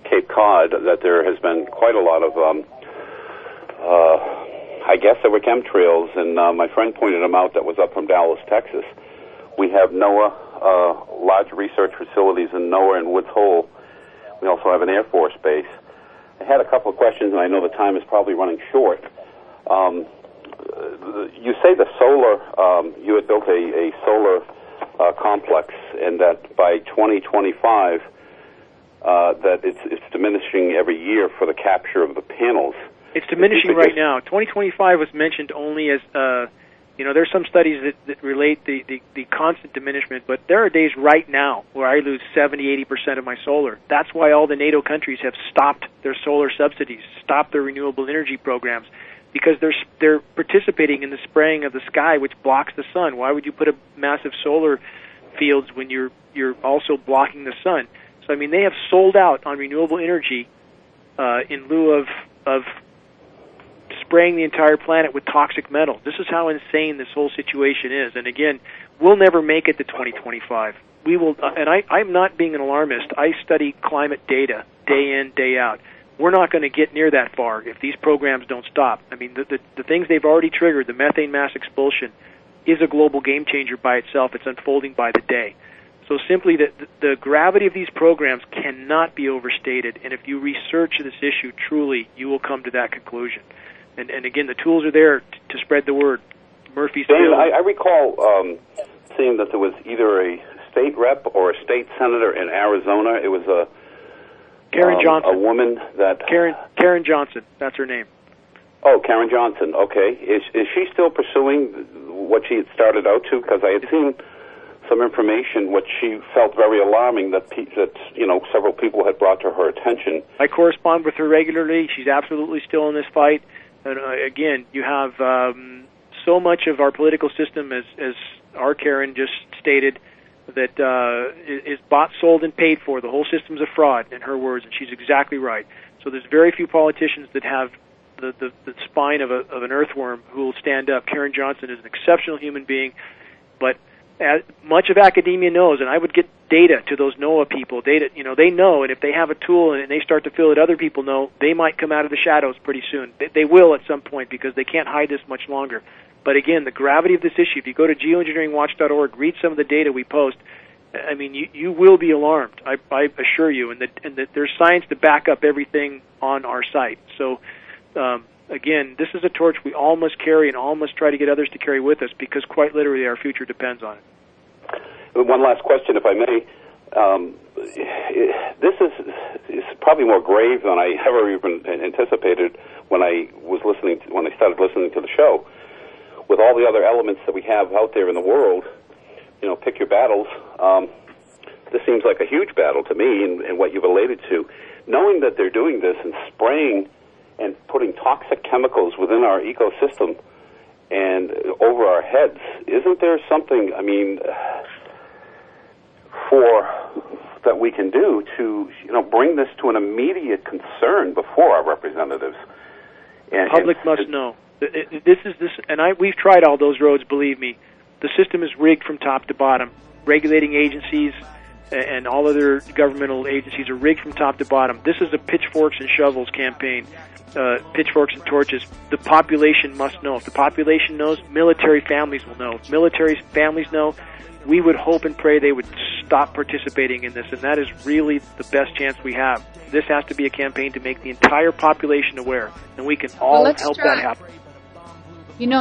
Cape Cod that there has been quite a lot of, I guess there were chemtrails, and my friend pointed them out that was up from Dallas, Texas. We have NOAA, large research facilities in NOAA and Woods Hole. We also have an Air Force base. I had a couple of questions, and I know the time is probably running short. You say the solar, you had built a solar complex, and that by 2025, that it's diminishing every year for the capture of the panels. It's diminishing right now. 2025 was mentioned only as, there's some studies that relate the constant diminishment, but there are days right now where I lose 70-80% of my solar. That's why all the NATO countries have stopped their solar subsidies, stopped their renewable energy programs, because they're participating in the spraying of the sky, which blocks the sun. Why would you put a massive solar fields when you're also blocking the sun? So, I mean, they have sold out on renewable energy in lieu of spraying the entire planet with toxic metals. This is how insane this whole situation is. And again, we'll never make it to 2025. We will, and I'm not being an alarmist. I study climate data day in, day out. We're not going to get near that far if these programs don't stop. I mean, the things they've already triggered, the methane mass expulsion, is a global game changer by itself. It's unfolding by the day. So simply the gravity of these programs cannot be overstated, and if you research this issue truly, you will come to that conclusion. And again, the tools are there to spread the word. Murphy's Dave, Law. I recall seeing that there was either a state rep or a state senator in Arizona. It was Karen Johnson. A woman that... Karen Johnson, that's her name. Oh, Karen Johnson, okay. Is she still pursuing what she had started out to? Because I had seen some information which she felt very alarming that several people had brought to her attention. I correspond with her regularly. She's absolutely still in this fight. And again, you have so much of our political system, as our Karen just stated, that is bought, sold, and paid for. The whole system's a fraud, in her words, and she's exactly right. So there's very few politicians that have the spine of an earthworm who will stand up. Karen Johnson is an exceptional human being, but as much of academia knows, and I would get data to those NOAA people. Data, they know, and if they have a tool and they start to feel that other people know, they might come out of the shadows pretty soon. They will at some point because they can't hide this much longer. But again, the gravity of this issue, if you go to geoengineeringwatch.org, read some of the data we post, I mean, you will be alarmed, I assure you, and that there's science to back up everything on our site. So, again, this is a torch we all must carry and all must try to get others to carry with us because quite literally our future depends on it. One last question, if I may. This is probably more grave than I ever even anticipated when I started listening to the show. With all the other elements that we have out there in the world, pick your battles. This seems like a huge battle to me, and what you've related to. Knowing that they're doing this and spraying and putting toxic chemicals within our ecosystem and over our heads, isn't there something, that we can do to, bring this to an immediate concern before our representatives? The public must know. We've tried all those roads, believe me. The system is rigged from top to bottom. Regulating agencies and all other governmental agencies are rigged from top to bottom. This is a pitchforks and shovels campaign, pitchforks and torches. The population must know. If the population knows, military families will know. If military families know, we would hope and pray they would stop participating in this, and that is really the best chance we have. This has to be a campaign to make the entire population aware, and we can all help that happen.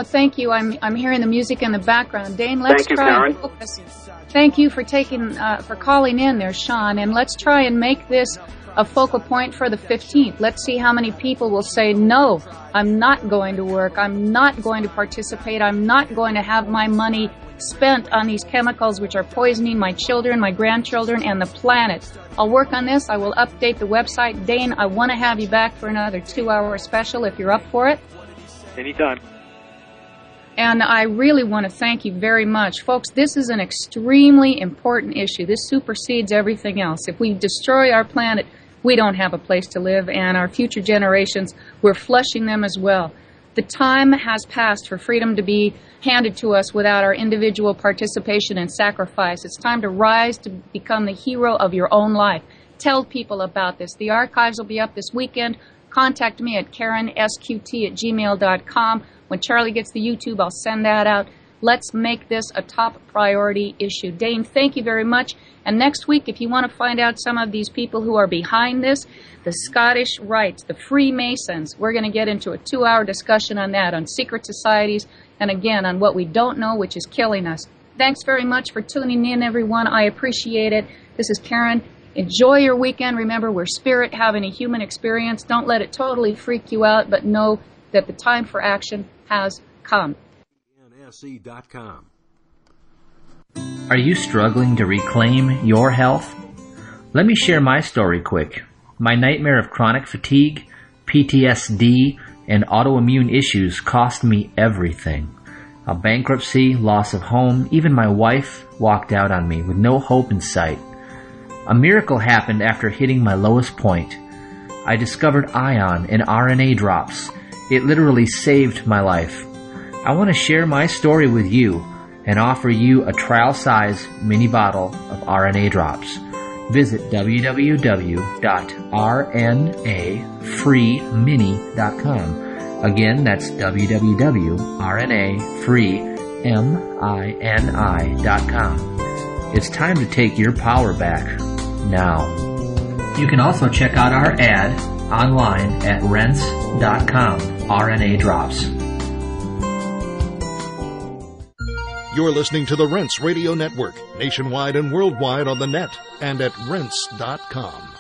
Thank you. I'm hearing the music in the background. Dane, let's try and focus. Thank you for calling in there, Sean, and let's try and make this a focal point for the 15th. Let's see how many people will say, no, I'm not going to work. I'm not going to participate. I'm not going to have my money spent on these chemicals which are poisoning my children, my grandchildren, and the planet. I'll work on this. I will update the website. Dane, I want to have you back for another 2-hour special if you're up for it. Anytime. And I really want to thank you very much. Folks, this is an extremely important issue. This supersedes everything else. If we destroy our planet, we don't have a place to live, and our future generations, we're flushing them as well. The time has passed for freedom to be handed to us without our individual participation and sacrifice. It's time to rise to become the hero of your own life. Tell people about this. The archives will be up this weekend. Contact me at KarenSQT@gmail.com. When Charlie gets the YouTube, I'll send that out. Let's make this a top priority issue. Dane, thank you very much. And next week, if you want to find out some of these people who are behind this, the Scottish Rites, the Freemasons, we're going to get into a 2-hour discussion on that, on secret societies, and again, on what we don't know, which is killing us. Thanks very much for tuning in, everyone. I appreciate it. This is Karen. Enjoy your weekend. Remember, we're spirit having a human experience. Don't let it totally freak you out, but know that the time for action has come. NSE.com. Are you struggling to reclaim your health? Let me share my story quick. My nightmare of chronic fatigue, PTSD, and autoimmune issues cost me everything. A bankruptcy, loss of home, even my wife walked out on me with no hope in sight. A miracle happened after hitting my lowest point. I discovered ion and RNA drops. It literally saved my life. I want to share my story with you and offer you a trial-size mini bottle of RNA drops. Visit www.rnafreemini.com. Again, that's www.rnafreemini.com. It's time to take your power back now. You can also check out our ad online at rents.com. RNA drops. You're listening to the Rents Radio Network, nationwide and worldwide on the net and at rents.com.